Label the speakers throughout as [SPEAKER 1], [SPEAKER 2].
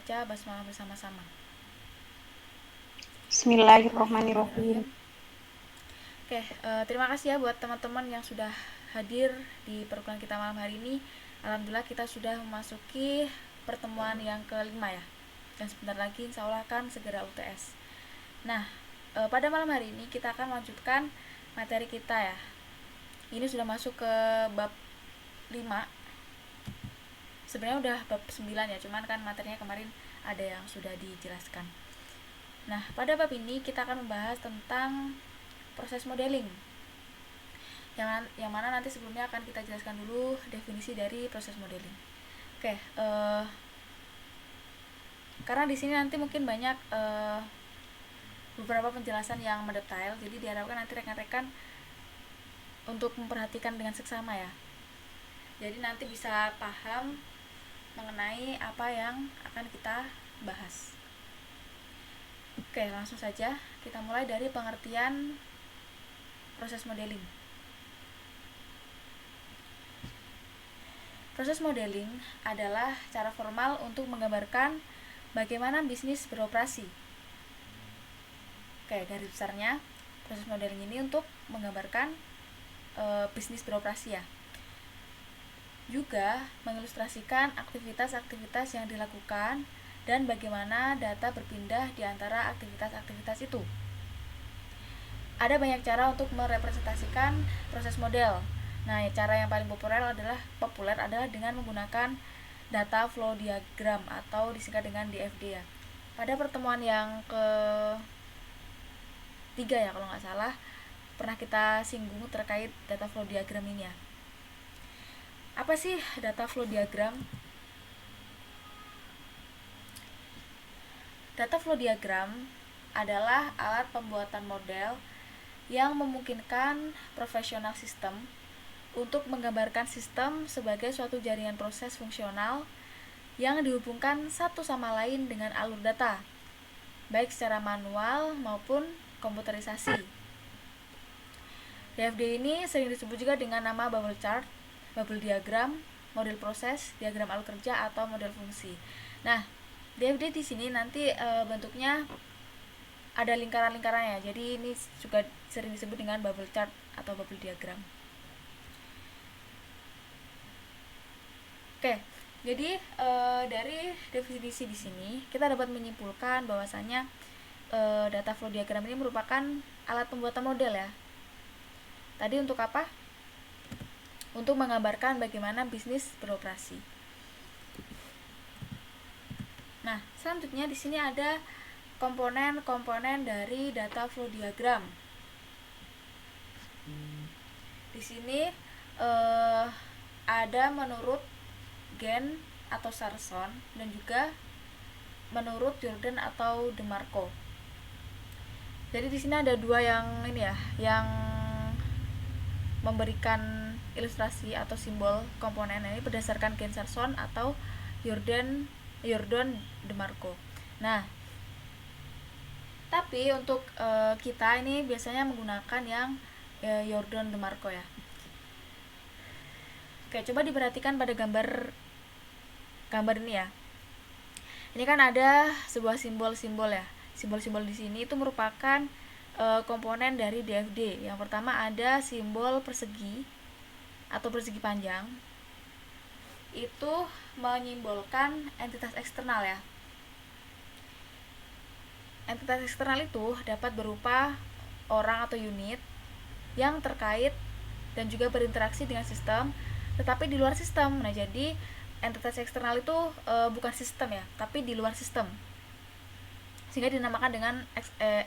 [SPEAKER 1] membaca basmalah bersama-sama.
[SPEAKER 2] Bismillahirrohmanirrohim.
[SPEAKER 1] Oke, terima kasih ya buat teman-teman yang sudah hadir di perkuliahan kita malam hari ini. Alhamdulillah kita sudah memasuki pertemuan yang kelima ya. Dan sebentar lagi insya Allah akan segera UTS. Nah, pada malam hari ini kita akan melanjutkan materi kita ya. Ini sudah masuk ke bab 5. Sebenarnya udah bab 9 ya, cuman kan materinya kemarin ada yang sudah dijelaskan. Nah, pada bab ini kita akan membahas tentang proses modeling. Yang mana nanti sebelumnya akan kita jelaskan dulu definisi dari proses modeling. Oke, karena di sini nanti mungkin banyak beberapa penjelasan yang mendetail, jadi diharapkan nanti rekan-rekan untuk memperhatikan dengan seksama ya. Jadi nanti bisa paham mengenai apa yang akan kita bahas. Oke, langsung saja kita mulai dari pengertian proses modeling. Proses modeling adalah cara formal untuk menggambarkan bagaimana bisnis beroperasi. Oke, garis besarnya proses modeling ini untuk menggambarkan bisnis beroperasi ya. Juga mengilustrasikan aktivitas-aktivitas yang dilakukan dan bagaimana data berpindah di antara aktivitas-aktivitas itu. Ada banyak cara untuk merepresentasikan proses model. Nah, cara yang paling populer adalah dengan menggunakan data flow diagram atau disingkat dengan DFD ya. Pada pertemuan yang ke-3 ya kalau nggak salah, pernah kita singgung terkait data flow diagram ini ya. Apa sih data flow diagram? Data flow diagram adalah alat pembuatan model yang memungkinkan profesional sistem untuk menggambarkan sistem sebagai suatu jaringan proses fungsional yang dihubungkan satu sama lain dengan alur data, baik secara manual maupun komputerisasi. DFD ini sering disebut juga dengan nama bubble chart, bubble diagram, model proses, diagram alur kerja, atau model fungsi. Nah, DFD di sini nanti bentuknya ada lingkaran-lingkarannya, jadi ini juga sering disebut dengan bubble chart atau bubble diagram. Oke, jadi dari definisi di sini kita dapat menyimpulkan bahwasanya data flow diagram ini merupakan alat pembuatan model ya. Tadi untuk apa? Untuk menggambarkan bagaimana bisnis beroperasi. Nah, selanjutnya di sini ada komponen-komponen dari data flow diagram. Di sini ada menurut Gen atau Sarson dan juga menurut Jordan atau DeMarco. Jadi di sini ada dua yang ini ya, yang memberikan ilustrasi atau simbol komponen ini berdasarkan Gen Sarson atau Jordan DeMarco. Nah, tapi untuk kita ini biasanya menggunakan yang Jordan DeMarco ya. Oke, coba diperhatikan pada gambar ini ya. Ini kan ada sebuah simbol-simbol ya. Simbol-simbol di sini itu merupakan komponen dari DFD. Yang pertama ada simbol persegi atau persegi panjang. Itu menyimbolkan entitas eksternal ya. Entitas eksternal itu dapat berupa orang atau unit yang terkait dan juga berinteraksi dengan sistem, tetapi di luar sistem. Nah, jadi entitas eksternal itu bukan sistem ya, tapi di luar sistem, sehingga dinamakan dengan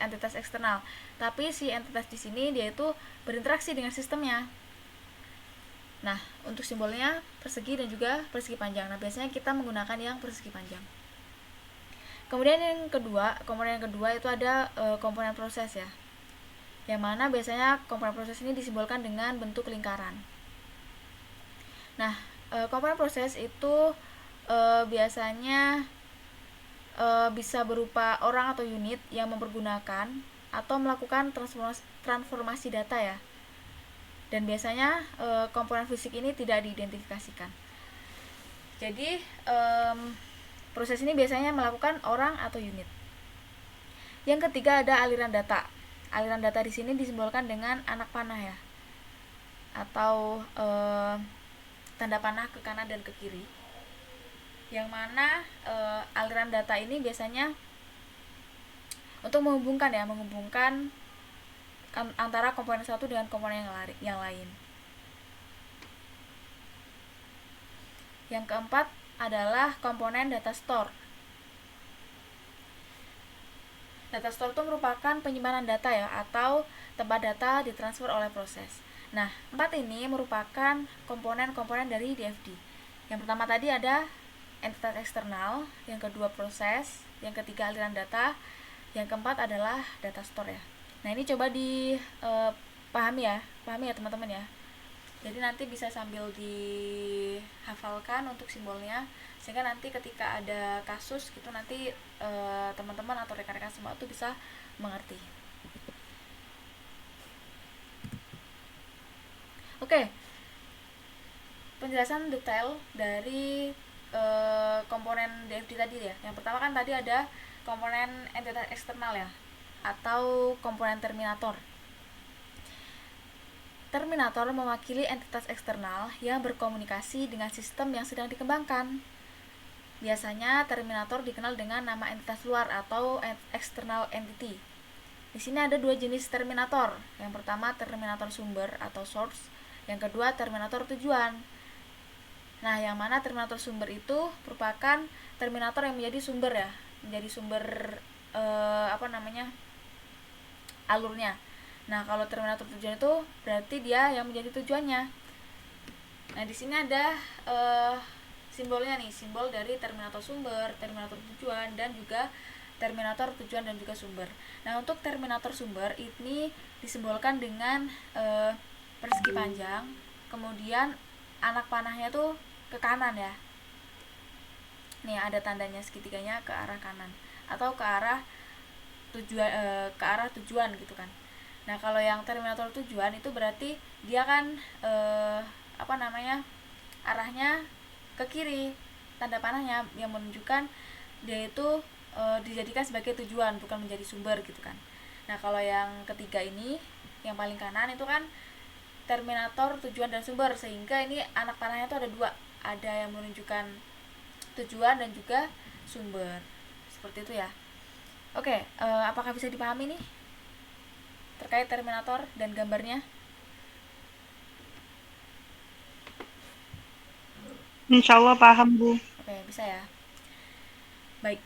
[SPEAKER 1] entitas eksternal. Tapi si entitas di sini dia itu berinteraksi dengan sistemnya. Nah, untuk simbolnya persegi dan juga persegi panjang. Nah, biasanya kita menggunakan yang persegi panjang. Kemudian komponen yang kedua itu ada komponen proses ya, yang mana biasanya komponen proses ini disimbolkan dengan bentuk lingkaran. Nah, komponen proses itu biasanya bisa berupa orang atau unit yang mempergunakan atau melakukan transformasi data ya. Dan biasanya komponen fisik ini tidak diidentifikasikan. Jadi Proses ini biasanya melakukan orang atau unit. Yang ketiga ada aliran data. Aliran data di sini disimbolkan dengan anak panah ya, atau tanda panah ke kanan dan ke kiri. Yang mana aliran data ini biasanya untuk menghubungkan antara komponen satu dengan komponen yang lain. Yang keempat adalah komponen data store. Data store itu merupakan penyimpanan data ya, atau tempat data ditransfer oleh proses. Nah, 4 ini merupakan komponen-komponen dari DFD. Yang pertama tadi ada entitas eksternal, yang kedua proses, yang ketiga aliran data, yang keempat adalah data store ya. Nah, ini coba dipahami ya teman-teman ya. Jadi nanti bisa sambil dihafalkan untuk simbolnya, sehingga nanti ketika ada kasus gitu nanti teman-teman atau rekan-rekan semua itu bisa mengerti. Oke, penjelasan detail dari komponen DFD tadi ya. Yang pertama kan tadi ada komponen entitas eksternal ya, atau komponen terminator. Terminator mewakili entitas eksternal yang berkomunikasi dengan sistem yang sedang dikembangkan. Biasanya terminator dikenal dengan nama entitas luar atau external entity. Di sini ada 2 jenis terminator. Yang pertama terminator sumber atau source, yang kedua terminator tujuan. Nah, yang mana terminator sumber itu merupakan terminator yang menjadi sumber ya, menjadi sumber alurnya. Nah, kalau terminator tujuan itu berarti dia yang menjadi tujuannya. Nah, di sini ada simbolnya nih, simbol dari terminator sumber, terminator tujuan, dan juga terminator tujuan dan juga sumber. Nah, untuk terminator sumber ini disimbolkan dengan persegi panjang, kemudian anak panahnya tuh ke kanan ya. Nih ada tandanya segitiganya ke arah kanan atau ke arah tujuan gitu kan. Nah, kalau yang terminator tujuan itu berarti dia kan arahnya ke kiri, tanda panahnya yang menunjukkan dia itu dijadikan sebagai tujuan, bukan menjadi sumber gitu kan. Nah, kalau yang ketiga ini yang paling kanan itu kan terminator tujuan dan sumber, sehingga ini anak panahnya itu ada 2, ada yang menunjukkan tujuan dan juga sumber, seperti itu ya. Oke, apakah bisa dipahami nih terkait terminator dan gambarnya?
[SPEAKER 2] Insya Allah paham, Bu.
[SPEAKER 1] Oke, bisa ya. Baik,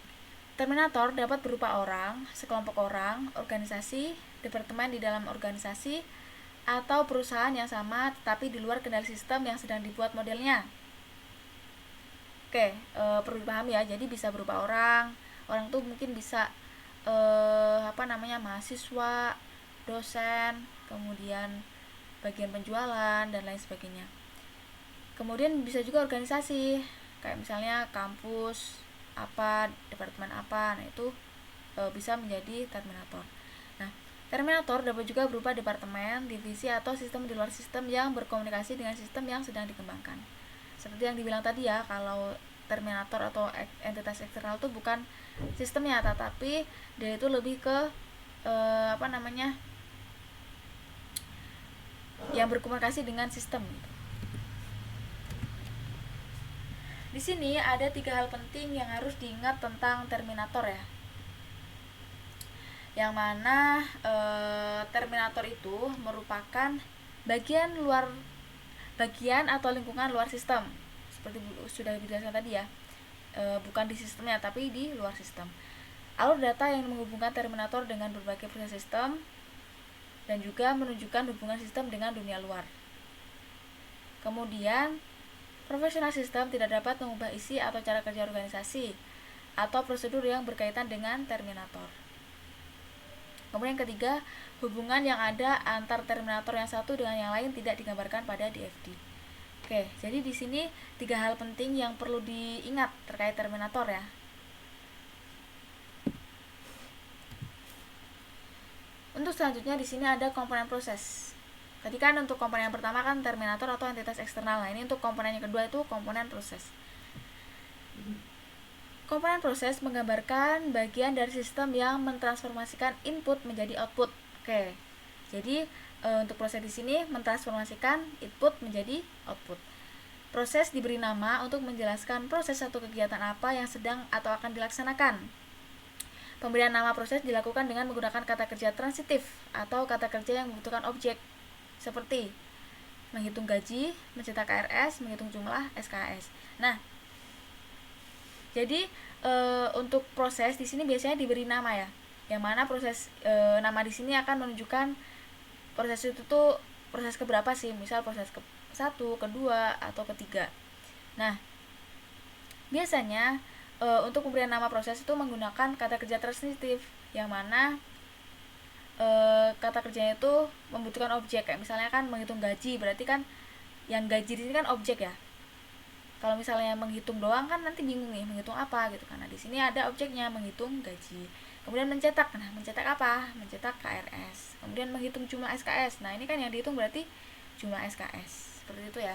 [SPEAKER 1] terminator dapat berupa orang, sekelompok orang, organisasi, departemen di dalam organisasi, atau perusahaan yang sama tetapi di luar kendali sistem yang sedang dibuat modelnya. Oke, perlu dipahami ya. Jadi bisa berupa orang tuh mungkin bisa mahasiswa, dosen, kemudian bagian penjualan dan lain sebagainya. Kemudian bisa juga organisasi, kayak misalnya kampus apa, departemen apa. Nah, itu bisa menjadi terminator. Nah, terminator dapat juga berupa departemen, divisi, atau sistem di luar sistem yang berkomunikasi dengan sistem yang sedang dikembangkan. Seperti yang dibilang tadi ya, kalau terminator atau entitas eksternal itu bukan sistemnya, tetapi dia itu lebih ke yang berkomunikasi dengan sistem. Di sini ada 3 hal penting yang harus diingat tentang terminator ya. Yang mana terminator itu merupakan bagian atau lingkungan luar sistem, seperti sudah dijelaskan tadi ya, bukan di sistemnya tapi di luar sistem. Alur data yang menghubungkan terminator dengan berbagai proses sistem dan juga menunjukkan hubungan sistem dengan dunia luar. Kemudian, profesional sistem tidak dapat mengubah isi atau cara kerja organisasi atau prosedur yang berkaitan dengan terminator. Kemudian yang ketiga, hubungan yang ada antar terminator yang satu dengan yang lain tidak digambarkan pada DFD. Oke, jadi di sini 3 hal penting yang perlu diingat terkait terminator ya. Untuk selanjutnya di sini ada komponen proses. Tadi kan untuk komponen yang pertama kan terminator atau entitas eksternal. Nah, ini untuk komponen yang kedua itu komponen proses. Komponen proses menggambarkan bagian dari sistem yang mentransformasikan input menjadi output. Oke. Jadi untuk proses di sini mentransformasikan input menjadi output. Proses diberi nama untuk menjelaskan proses atau kegiatan apa yang sedang atau akan dilaksanakan. Pemberian nama proses dilakukan dengan menggunakan kata kerja transitif atau kata kerja yang membutuhkan objek, seperti menghitung gaji, mencetak KRS, menghitung jumlah SKS. Nah, jadi untuk proses di sini biasanya diberi nama ya. Yang mana proses nama di sini akan menunjukkan proses itu tuh proses keberapa sih? Misal proses ke 1, kedua, atau ketiga. Nah, biasanya untuk pemberian nama proses itu menggunakan kata kerja transitif, yang mana kata kerjanya itu membutuhkan objek. Kayak misalnya kan menghitung gaji, berarti kan yang gaji di sini kan objek ya. Kalau misalnya menghitung doang kan nanti bingung nih menghitung apa gitu kan. Nah, di sini ada objeknya, menghitung gaji. Kemudian mencetak. Nah, mencetak apa? Mencetak KRS. Kemudian menghitung jumlah SKS. Nah, ini kan yang dihitung berarti jumlah SKS. Seperti itu ya.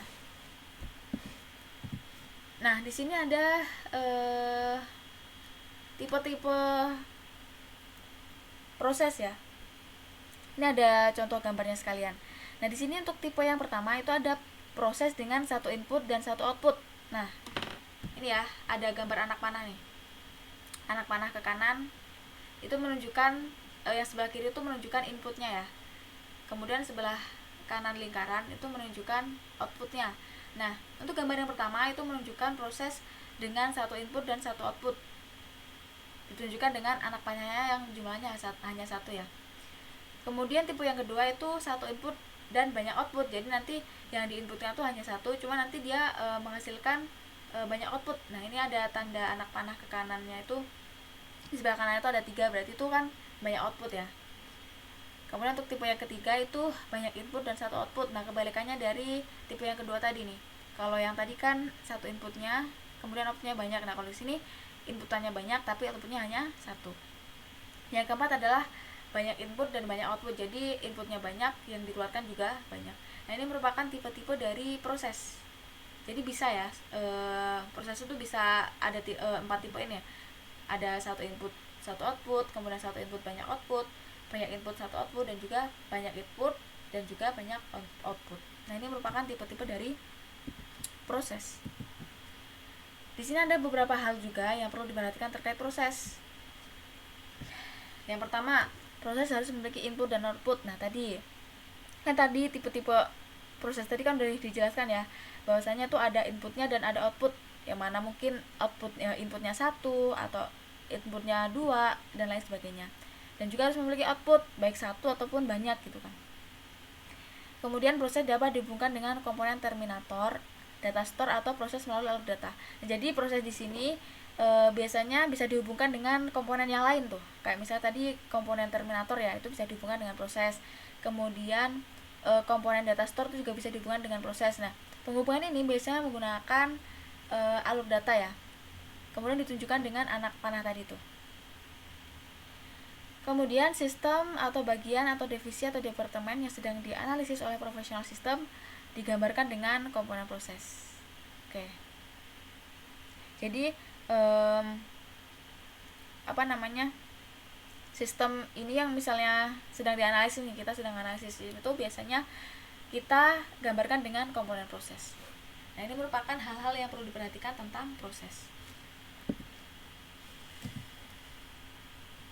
[SPEAKER 1] Nah, di sini ada tipe-tipe proses ya. Ini ada contoh gambarnya sekalian. Nah, di sini untuk tipe yang pertama itu ada proses dengan satu input dan satu output. Nah, ini ya, ada gambar anak panah nih. Anak panah ke kanan itu menunjukkan yang sebelah kiri itu menunjukkan inputnya ya. Kemudian sebelah kanan lingkaran itu menunjukkan outputnya. Nah, untuk gambar yang pertama itu menunjukkan proses dengan satu input dan satu output. Ditunjukkan dengan anak panahnya yang jumlahnya hanya satu ya. Kemudian tipe yang kedua itu satu input dan banyak output. Jadi nanti yang di inputnya tuh hanya satu, cuma nanti dia menghasilkan banyak output. Nah, ini ada tanda anak panah ke kanannya itu, di sebelah kanan itu ada 3, berarti itu kan banyak output ya. Kemudian untuk tipe yang ketiga itu banyak input dan satu output. Nah, kebalikannya dari tipe yang kedua tadi nih. Kalau yang tadi kan satu inputnya, kemudian outputnya banyak. Nah, kalau di sini inputannya banyak tapi outputnya hanya satu. Yang keempat adalah banyak input dan banyak output. Jadi inputnya banyak, yang dikeluarkan juga banyak. Nah, ini merupakan tipe-tipe dari proses. Jadi bisa ya, proses itu bisa ada 4 tipe ini ya. Ada satu input satu output, kemudian satu input banyak output, banyak input satu output, dan juga banyak input dan juga banyak output. Nah, ini merupakan tipe-tipe dari proses. Di sini ada beberapa hal juga yang perlu diperhatikan terkait proses. Yang pertama, proses harus memiliki input dan output. Nah, tadi tipe-tipe proses tadi kan udah dijelaskan ya, bahwasanya tuh ada inputnya dan ada output, yang mana mungkin inputnya 1 atau inputnya 2 dan lain sebagainya. Dan juga harus memiliki output baik 1 ataupun banyak gitu kan. Kemudian proses dapat dihubungkan dengan komponen terminator, data store, atau proses melalui alur data. Nah, jadi proses di sini biasanya bisa dihubungkan dengan komponen yang lain tuh. Kayak misalnya tadi komponen terminator ya, itu bisa dihubungkan dengan proses. Kemudian komponen data store itu juga bisa dihubungkan dengan proses. Nah, penghubungan ini biasanya menggunakan alur data ya. Kemudian ditunjukkan dengan anak panah tadi tuh. Kemudian sistem atau bagian atau divisi atau departemen yang sedang dianalisis oleh profesional sistem digambarkan dengan komponen proses. Oke. Jadi sistem ini yang misalnya sedang dianalisis nih, kita sedang analisis itu biasanya kita gambarkan dengan komponen proses. Nah, ini merupakan hal-hal yang perlu diperhatikan tentang proses.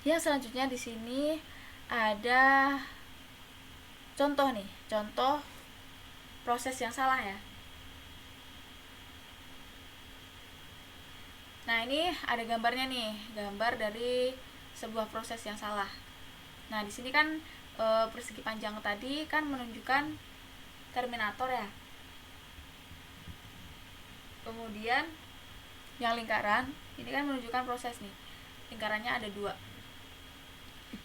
[SPEAKER 1] Yang selanjutnya di sini ada contoh proses yang salah ya. Nah, ini ada gambarnya nih, gambar dari sebuah proses yang salah. Nah, di sini kan persegi panjang tadi kan menunjukkan terminator ya. Kemudian yang lingkaran ini kan menunjukkan proses nih. Lingkarannya ada 2.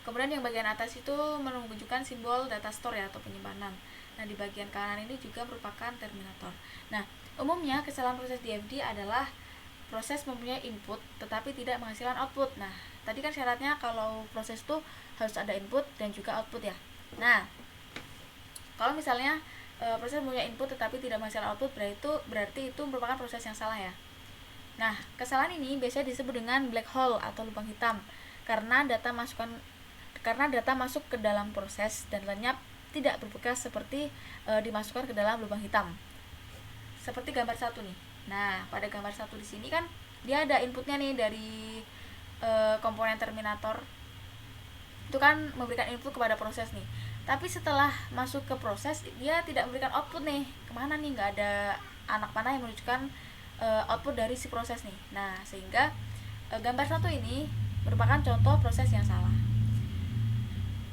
[SPEAKER 1] Kemudian yang bagian atas itu menunjukkan simbol data store ya, atau penyimpanan. Nah, di bagian kanan ini juga merupakan terminator. Nah, umumnya kesalahan proses DFD adalah proses mempunyai input tetapi tidak menghasilkan output. Nah, tadi kan syaratnya kalau proses itu harus ada input dan juga output ya. Nah, kalau misalnya proses mempunyai input tetapi tidak menghasilkan output, berarti itu merupakan proses yang salah ya. Nah, kesalahan ini biasanya disebut dengan black hole atau lubang hitam karena data masuk ke dalam proses dan lenyap, tidak berbekas seperti dimasukkan ke dalam lubang hitam. Seperti gambar 1 nih. Nah, pada gambar 1 di sini kan dia ada inputnya nih dari komponen terminator. Itu kan memberikan input kepada proses nih. Tapi setelah masuk ke proses, dia tidak memberikan output nih. Kemana nih? Nggak ada anak panah yang menunjukkan output dari si proses nih. Nah, sehingga gambar 1 ini merupakan contoh proses yang salah.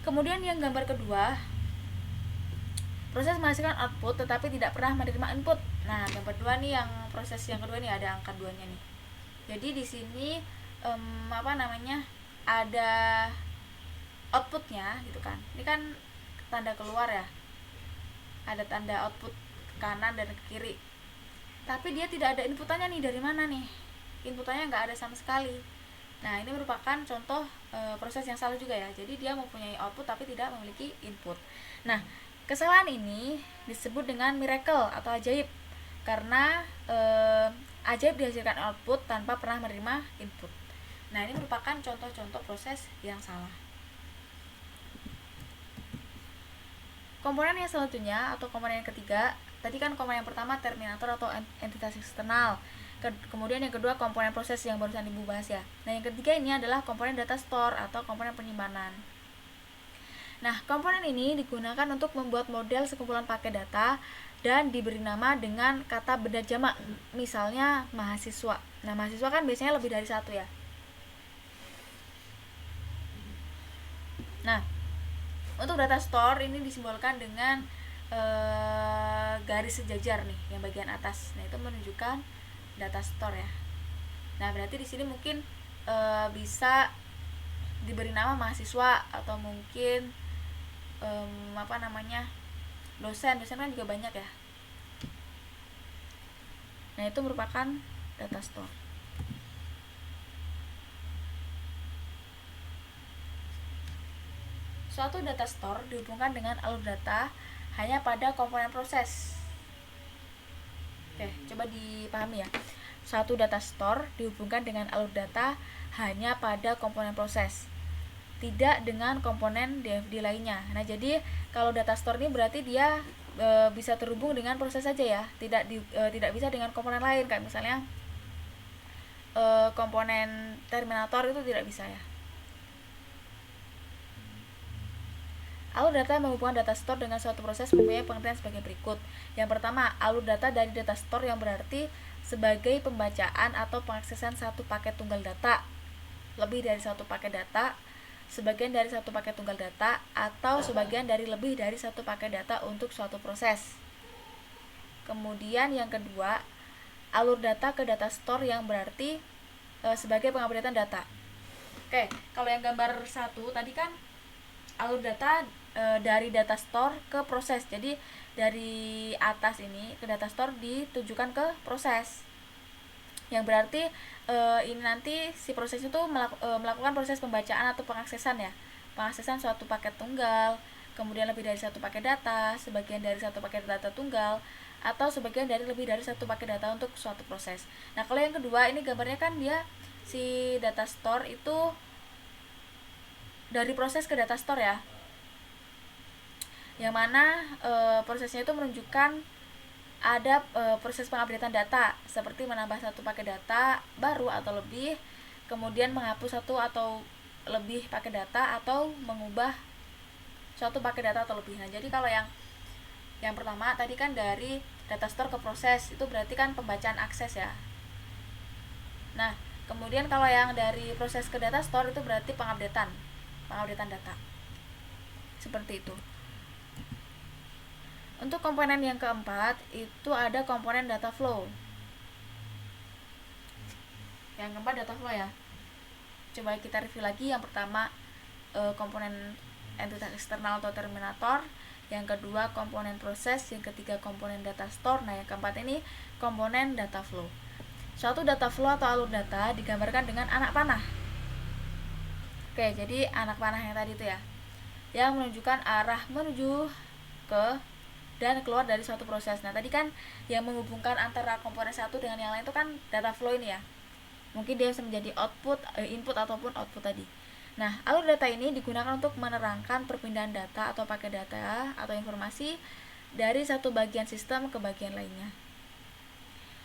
[SPEAKER 1] Kemudian yang gambar kedua, proses menghasilkan output tetapi tidak pernah menerima input. Nah, gambar 2 nih, yang proses yang kedua nih ada angka 2-nya nih. Jadi di sini ada outputnya gitu kan. Ini kan tanda keluar ya. Ada tanda output ke kanan dan ke kiri. Tapi dia tidak ada inputannya nih, dari mana nih? Inputannya nggak ada sama sekali. Nah, ini merupakan contoh proses yang salah juga ya. Jadi dia mempunyai output tapi tidak memiliki input. Nah, kesalahan ini disebut dengan miracle atau ajaib karena ajaib dihasilkan output tanpa pernah menerima input. Nah, ini merupakan contoh-contoh proses yang salah. Komponen yang selanjutnya atau komponen yang ketiga, tadi kan komponen yang pertama terminator atau entitas eksternal. Kemudian yang kedua komponen proses yang barusan Ibu bahas ya. Nah, yang ketiga ini adalah komponen data store atau komponen penyimpanan. Nah, komponen ini digunakan untuk membuat model sekumpulan paket data dan diberi nama dengan kata benda jamak, misalnya mahasiswa. Nah, mahasiswa kan biasanya lebih dari satu ya. Nah, untuk data store ini disimbolkan dengan garis sejajar nih yang bagian atas. Nah, itu menunjukkan data store ya. Nah, berarti di sini mungkin bisa diberi nama mahasiswa atau mungkin dosen kan juga banyak ya. Nah, itu merupakan data store. Suatu data store dihubungkan dengan alur data hanya pada komponen proses. Oke, coba dipahami ya. Suatu data store dihubungkan dengan alur data hanya pada komponen proses, tidak dengan komponen DFD lainnya. Nah, jadi kalau data store ini berarti dia bisa terhubung dengan proses saja ya, tidak bisa dengan komponen lain, kayak misalnya komponen terminator itu tidak bisa ya. Alur data menghubungkan data store dengan suatu proses mempunyai pengertian sebagai berikut. Yang pertama, alur data dari data store yang berarti sebagai pembacaan atau pengaksesan satu paket tunggal data, lebih dari satu paket data, sebagian dari satu paket tunggal data, atau sebagian dari lebih dari satu paket data untuk suatu proses. Kemudian yang kedua, alur data ke data store yang berarti sebagai pengupdatean data. Oke, kalau yang gambar 1 tadi kan alur data dari data store ke proses. Jadi dari atas ini ke data store ditujukan ke proses. Yang berarti ini nanti si proses itu melakukan proses pembacaan atau pengaksesan ya. Pengaksesan suatu paket tunggal, kemudian lebih dari satu paket data, sebagian dari satu paket data tunggal, atau sebagian dari lebih dari satu paket data untuk suatu proses. Nah, kalau yang kedua ini gambarnya kan dia si data store itu dari proses ke data store ya, yang mana prosesnya itu menunjukkan ada proses pengupdatean data seperti menambah satu paket data baru atau lebih, kemudian menghapus satu atau lebih paket data, atau mengubah suatu paket data atau lebih. Nah, jadi kalau yang pertama tadi kan dari data store ke proses, itu berarti kan pembacaan akses ya. Nah, kemudian kalau yang dari proses ke data store itu berarti pengupdatean data. Seperti itu. Untuk komponen yang keempat itu ada komponen data flow. Yang keempat data flow ya. Coba kita review lagi. Yang pertama komponen entitas eksternal atau terminator, yang kedua komponen proses, yang ketiga komponen data store. Nah, yang keempat ini komponen data flow. Suatu data flow atau alur data digambarkan dengan anak panah. Oke, jadi anak panah yang tadi itu ya, yang menunjukkan arah menuju ke dan keluar dari suatu proses. Nah, tadi kan yang menghubungkan antara komponen satu dengan yang lain itu kan data flow ini ya. Mungkin dia bisa menjadi input ataupun output tadi. Nah, alur data ini digunakan untuk menerangkan perpindahan data atau paket data atau informasi dari satu bagian sistem ke bagian lainnya.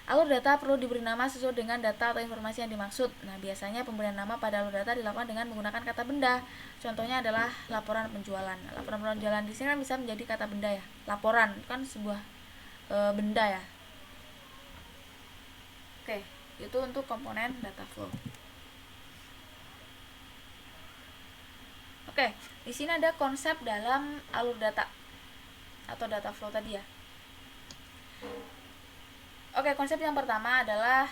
[SPEAKER 1] Alur data perlu diberi nama sesuai dengan data atau informasi yang dimaksud. Nah, biasanya pemberian nama pada alur data dilakukan dengan menggunakan kata benda. Contohnya adalah laporan penjualan. Laporan penjualan di sini kan bisa menjadi kata benda ya. Laporan kan sebuah benda ya. Oke, itu untuk komponen data flow. Oke, di sini ada konsep dalam alur data atau data flow tadi ya. Oke, konsep yang pertama adalah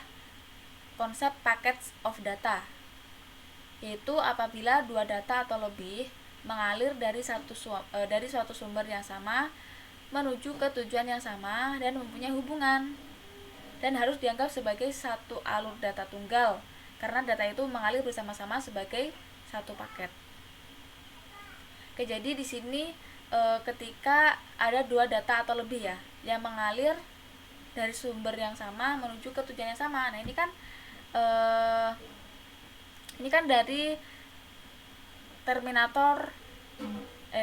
[SPEAKER 1] konsep packets of data, yaitu apabila dua data atau lebih mengalir dari suatu sumber yang sama menuju ke tujuan yang sama dan mempunyai hubungan, dan harus dianggap sebagai satu alur data tunggal karena data itu mengalir bersama-sama sebagai satu paket. Oke, jadi di sini ketika ada dua data atau lebih ya yang mengalir dari sumber yang sama menuju ke tujuan yang sama. Nah, ini kan dari terminator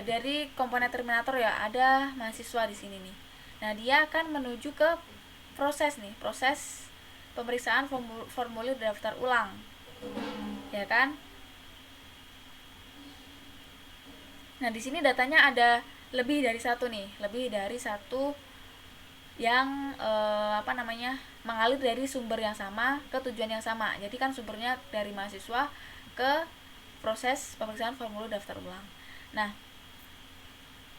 [SPEAKER 1] dari komponen terminator ya, ada mahasiswa di sini nih. Nah, dia akan menuju ke proses pemeriksaan formulir daftar ulang. Ya kan? Nah, di sini datanya ada lebih dari satu yang mengalir dari sumber yang sama ke tujuan yang sama. Jadi kan sumbernya dari mahasiswa ke proses pemeriksaan formulir daftar ulang. Nah,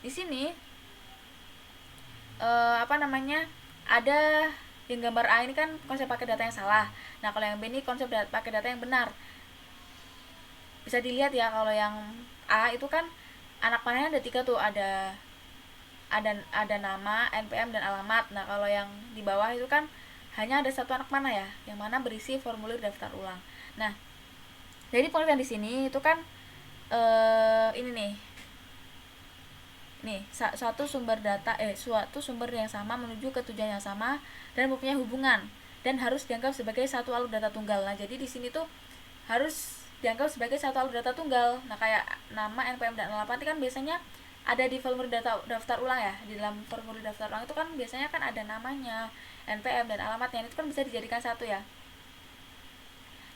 [SPEAKER 1] di sini ada yang gambar A ini kan konsep pakai data yang salah. Nah, kalau yang B ini konsep pakai data yang benar. Bisa dilihat ya, kalau yang A itu kan anak panahnya ada 3 tuh, ada nama, NPM, dan alamat. Nah, kalau yang di bawah itu kan hanya ada satu anak panah ya, yang mana berisi formulir daftar ulang. Nah, jadi pengertian di sini itu kan suatu sumber yang sama menuju ke tujuan yang sama dan mempunyai hubungan dan harus dianggap sebagai satu alur data tunggal. Nah, jadi di sini tuh harus dianggap sebagai satu alur data tunggal. Nah, kayak nama, NPM, dan alamat kan biasanya ada di formulir daftar ulang ya. Di dalam formulir daftar ulang itu kan biasanya kan ada namanya, NPM, dan alamatnya. Itu kan bisa dijadikan satu ya.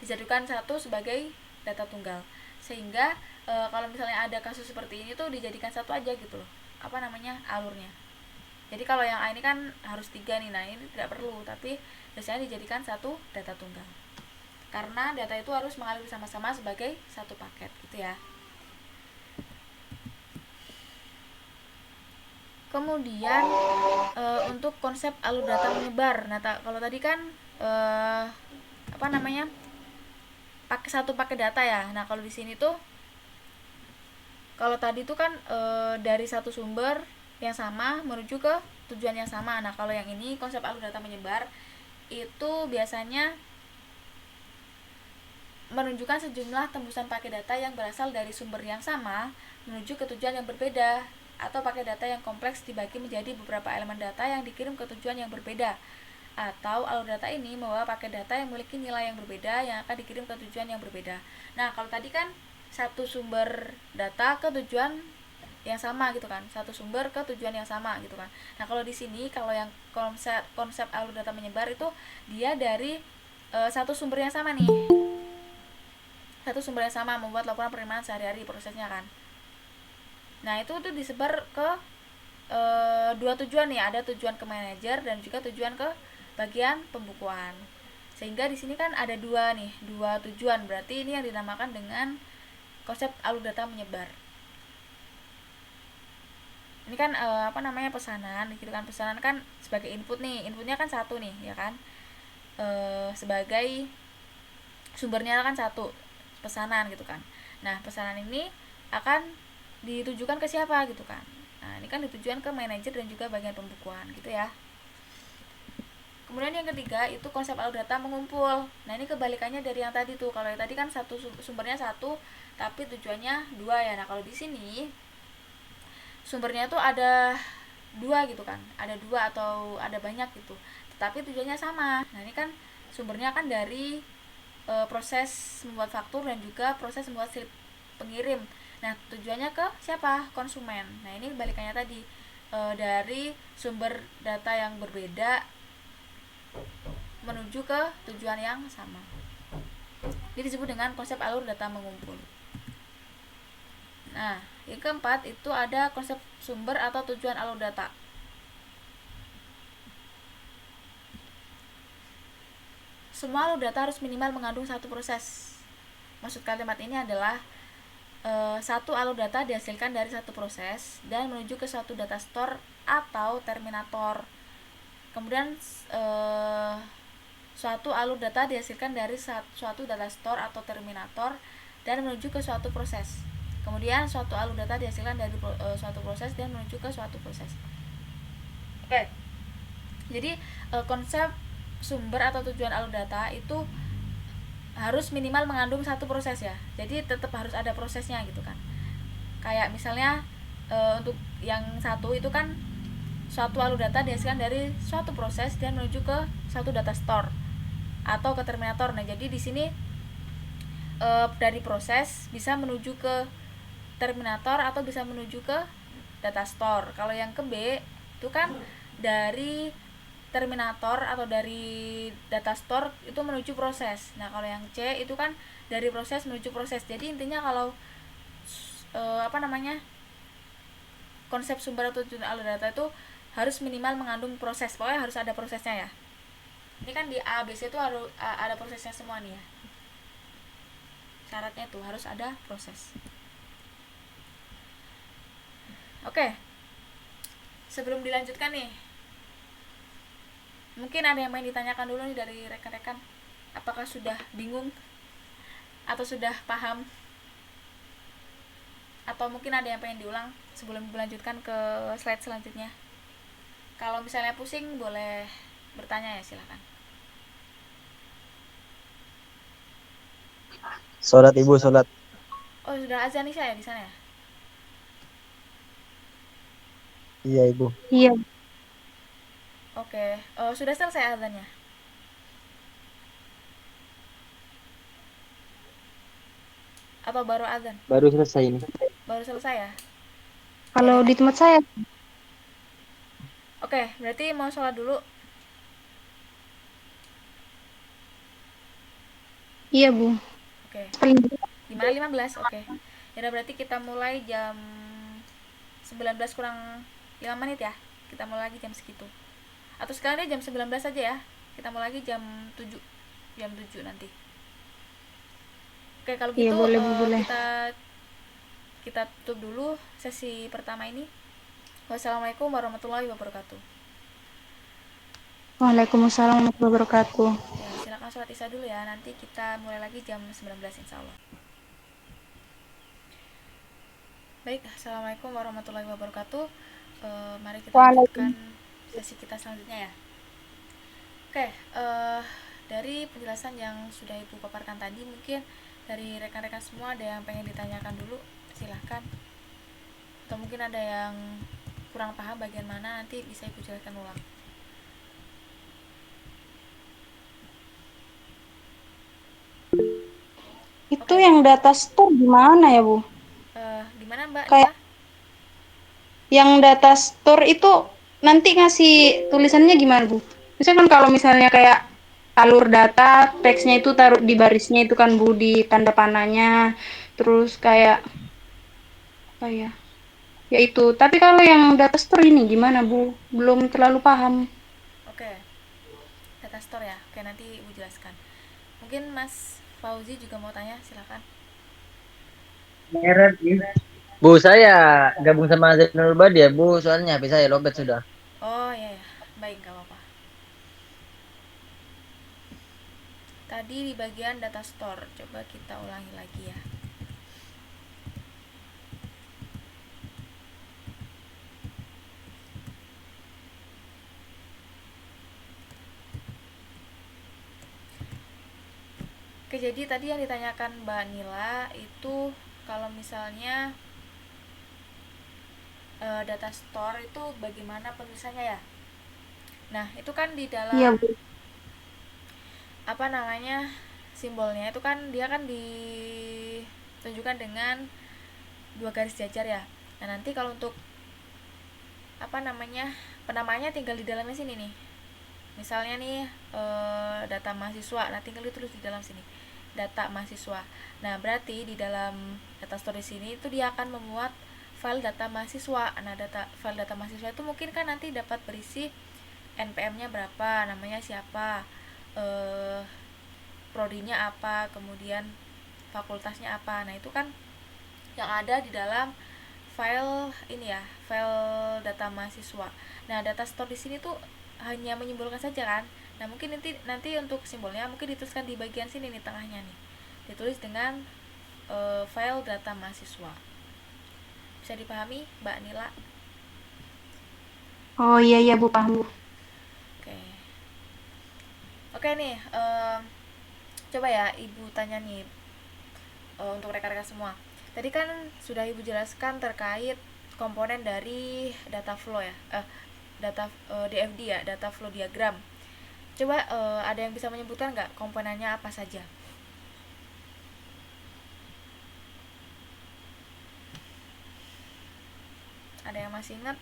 [SPEAKER 1] Dijadikan satu sebagai data tunggal. Sehingga kalau misalnya ada kasus seperti ini tuh dijadikan satu aja gitu loh. Alurnya. Jadi kalau yang A ini kan harus 3 nih. Nah, ini tidak perlu, tapi biasanya dijadikan satu data tunggal. Karena data itu harus mengalir bersama-sama sebagai satu paket gitu ya. Kemudian untuk konsep alur data menyebar. Nah, kalau tadi kan pakai data ya. Nah, kalau di sini tuh kalau tadi tuh kan dari satu sumber yang sama menuju ke tujuan yang sama. Nah, kalau yang ini konsep alur data menyebar itu biasanya menunjukkan sejumlah tembusan pakai data yang berasal dari sumber yang sama menuju ke tujuan yang berbeda, atau pakai data yang kompleks dibagi menjadi beberapa elemen data yang dikirim ke tujuan yang berbeda, atau alur data ini membawa pakai data yang memiliki nilai yang berbeda yang akan dikirim ke tujuan yang berbeda. Nah, kalau tadi kan satu sumber data ke tujuan yang sama gitu kan, satu sumber ke tujuan yang sama gitu kan. Nah, kalau di sini kalau yang konsep alur data menyebar itu dia dari satu sumber yang sama nih, membuat laporan penerimaan sehari-hari prosesnya kan. Nah, itu tuh disebar ke dua tujuan nih, ada tujuan ke manajer dan juga tujuan ke bagian pembukuan. Sehingga di sini kan ada dua tujuan, berarti ini yang dinamakan dengan konsep alur data menyebar. Ini kan pesanan gitu kan. Pesanan kan sebagai input nih, inputnya kan satu nih ya kan. Sebagai sumbernya kan satu, pesanan gitu kan. Nah, pesanan ini akan ditujukan ke siapa gitu kan. Nah, ini kan ditujukan ke manajer dan juga bagian pembukuan gitu ya. Kemudian yang ketiga itu konsep alur data mengumpul. Nah, ini kebalikannya dari yang tadi tuh. Kalau yang tadi kan sumbernya satu tapi tujuannya dua ya. Nah, kalau di sini sumbernya tuh ada dua gitu kan, ada dua atau ada banyak gitu, tetapi tujuannya sama. Nah, ini kan sumbernya kan dari proses membuat faktur dan juga proses membuat slip pengirim. Nah, tujuannya ke siapa? Konsumen. Nah, ini balikannya tadi, dari sumber data yang berbeda menuju ke tujuan yang sama. Ini disebut dengan konsep alur data mengumpul. Nah, yang keempat itu ada konsep sumber atau tujuan alur data. Semua alur data harus minimal mengandung satu proses. Maksud kalimat ini adalah satu alur data dihasilkan dari satu proses dan menuju ke suatu data store atau terminator. Kemudian suatu alur data dihasilkan dari suatu data store atau terminator dan menuju ke suatu proses. Kemudian suatu alur data dihasilkan dari suatu proses dan menuju ke suatu proses. Oke. Jadi konsep sumber atau tujuan alur data itu harus minimal mengandung satu proses ya. Jadi tetap harus ada prosesnya gitu kan. Kayak misalnya untuk yang satu itu kan suatu alur data dihasilkan dari suatu proses dan menuju ke suatu data store atau ke terminator. Nah, jadi di sini dari proses bisa menuju ke terminator atau bisa menuju ke data store. Kalau yang ke B itu kan dari terminator atau dari data store itu menuju proses. Nah, kalau yang C itu kan dari proses menuju proses. Jadi intinya kalau konsep sumber atau tujuan alur data itu harus minimal mengandung proses. Pokoknya harus ada prosesnya ya. Ini kan di A, B, C itu harus ada prosesnya semua nih ya. Syaratnya tuh harus ada proses. Oke. Sebelum dilanjutkan nih, mungkin ada yang main ditanyakan dulu nih dari rekan-rekan. Apakah sudah bingung atau sudah paham? Atau mungkin ada yang pengen diulang sebelum dilanjutkan ke slide selanjutnya. Kalau misalnya pusing boleh bertanya ya, silakan.
[SPEAKER 3] Sholat ibu, sholat.
[SPEAKER 1] Oh, sudah azan Isya ya di sana ya?
[SPEAKER 3] Iya ibu.
[SPEAKER 2] Iya.
[SPEAKER 1] Oke, sudah selesai azannya? Atau baru azan?
[SPEAKER 3] Baru selesai ini.
[SPEAKER 1] Baru selesai ya?
[SPEAKER 2] Kalau
[SPEAKER 1] Boleh.
[SPEAKER 2] di tempat saya,
[SPEAKER 1] Oke, berarti mau sholat dulu.
[SPEAKER 2] iya Bu.
[SPEAKER 1] Oke.
[SPEAKER 2] Paling
[SPEAKER 1] Gimana 15? Oke. Ya berarti kita mulai jam 19 kurang 5 menit ya. Kita mulai lagi jam segitu. Atau sekarang deh jam 19 aja ya. Kita mulai lagi jam 7. Jam 7 nanti. Oke, kalau
[SPEAKER 2] iya
[SPEAKER 1] gitu
[SPEAKER 2] boleh Bu, boleh.
[SPEAKER 1] kita tutup dulu sesi pertama ini. Wassalamualaikum warahmatullahi wabarakatuh.
[SPEAKER 2] Waalaikumsalam warahmatullahi wabarakatuh.
[SPEAKER 1] Ya, silakan sholat isya dulu ya. Nanti kita mulai lagi jam 19 insya Allah. Baik, assalamualaikum warahmatullahi wabarakatuh. Mari kita lanjutkan sesi kita selanjutnya ya. Oke, dari penjelasan yang sudah Ibu paparkan tadi, mungkin dari rekan-rekan semua ada yang pengen ditanyakan dulu, silahkan. Atau mungkin ada yang kurang paham bagian mana, nanti bisa Ibu jelaskan ulang.
[SPEAKER 2] Itu
[SPEAKER 1] Oke.
[SPEAKER 2] yang data store gimana ya Bu?
[SPEAKER 1] Gimana Mbak
[SPEAKER 2] Kayak
[SPEAKER 1] Nila?
[SPEAKER 2] yang data store itu nanti ngasih tulisannya gimana Bu? Misalkan kalau misalnya kayak alur data, teksnya itu taruh di barisnya itu kan Bu, di tanda panahnya. Terus kayak apa ya? Ya itu. Tapi kalau yang data store ini gimana Bu? Belum terlalu paham.
[SPEAKER 1] Oke, data store ya. Oke, nanti Ibu jelaskan. Mungkin Mas Fauzi juga mau tanya, silakan.
[SPEAKER 3] Bu, saya gabung sama Zainul Badi ya, Bu. Soalnya HP saya lobet sudah.
[SPEAKER 1] Oh iya ya, baik, gak apa-apa. Tadi di bagian data store, coba kita ulangi lagi ya. Oke, jadi tadi yang ditanyakan Mbak Nila itu kalau misalnya data store itu bagaimana penulisannya ya. Nah, itu kan di
[SPEAKER 2] Iya
[SPEAKER 1] dalam
[SPEAKER 2] Bu.
[SPEAKER 1] apa namanya simbolnya itu kan dia kan ditunjukkan dengan 2 garis jajar ya. Nah nanti kalau untuk penamanya tinggal di dalamnya sini nih. Misalnya nih data mahasiswa, nah tinggal ditulis di dalam sini data mahasiswa. Nah berarti di dalam data store di sini itu dia akan memuat file data mahasiswa. Nah file data mahasiswa itu mungkin kan nanti dapat berisi NPM-nya berapa, namanya siapa, prodinya apa, kemudian fakultasnya apa. Nah itu kan yang ada di dalam file ini ya, file data mahasiswa. Nah data store di sini tuh hanya menyimbolkan saja kan. Nah mungkin nanti untuk simbolnya mungkin dituliskan di bagian sini nih, tengahnya nih, ditulis dengan file data mahasiswa. Bisa dipahami Mbak Nila?
[SPEAKER 2] Oh iya iya Bu, paham Bu.
[SPEAKER 1] Oke nih, coba ya Ibu tanya nih untuk rekan-rekan semua. Tadi kan sudah Ibu jelaskan terkait komponen dari data flow ya, DFD ya, data flow diagram. Coba ada yang bisa menyebutkan nggak komponennya apa saja? Ada yang masih ingat?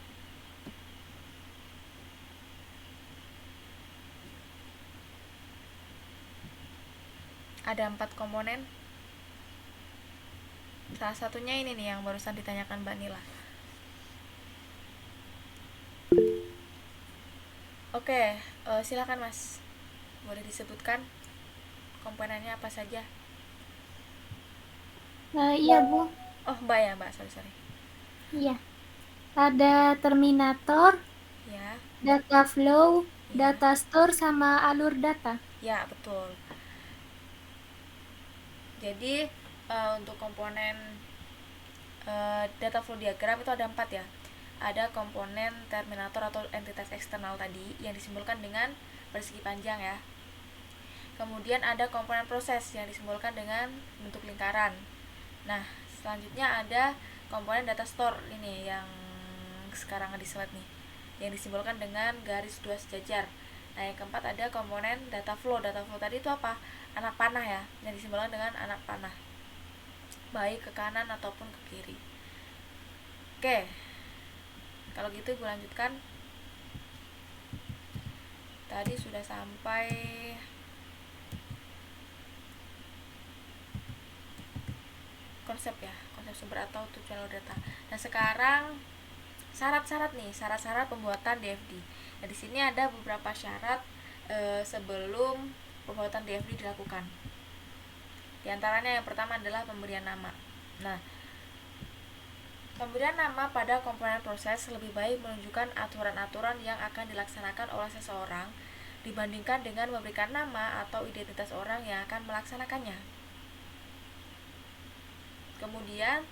[SPEAKER 1] Ada 4 komponen. Salah satunya ini nih yang barusan ditanyakan Mbak Nila. Oke, silakan Mas. Boleh disebutkan komponennya apa saja?
[SPEAKER 4] Iya Bu,
[SPEAKER 1] Oh Mbak ya Mbak, sorry.
[SPEAKER 4] iya. Ada terminator,
[SPEAKER 1] Ya,
[SPEAKER 4] data flow,
[SPEAKER 1] ya,
[SPEAKER 4] data store, sama alur data.
[SPEAKER 1] ya betul. Jadi untuk komponen data flow diagram itu ada 4 ya. Ada komponen terminator atau entitas eksternal tadi yang disimbolkan dengan persegi panjang ya. Kemudian ada komponen proses yang disimbolkan dengan bentuk lingkaran. Nah, selanjutnya ada komponen data store ini yang sekarang di slide nih, yang disimbolkan dengan garis 2 sejajar. Nah, yang keempat ada komponen data flow. Data flow tadi itu apa? Anak panah ya, yang disimbolkan dengan anak panah, baik ke kanan ataupun ke kiri. Oke, kalau gitu gue lanjutkan. Tadi sudah sampai konsep ya, konsep sumber atau tujuan alur data. Nah sekarang syarat-syarat pembuatan DFD. Nah di sini ada beberapa syarat sebelum pembuatan DFD dilakukan. Di antaranya yang pertama adalah pemberian nama. Nah, pemberian nama pada komponen proses lebih baik menunjukkan aturan-aturan yang akan dilaksanakan oleh seseorang dibandingkan dengan memberikan nama atau identitas orang yang akan melaksanakannya. Kemudian,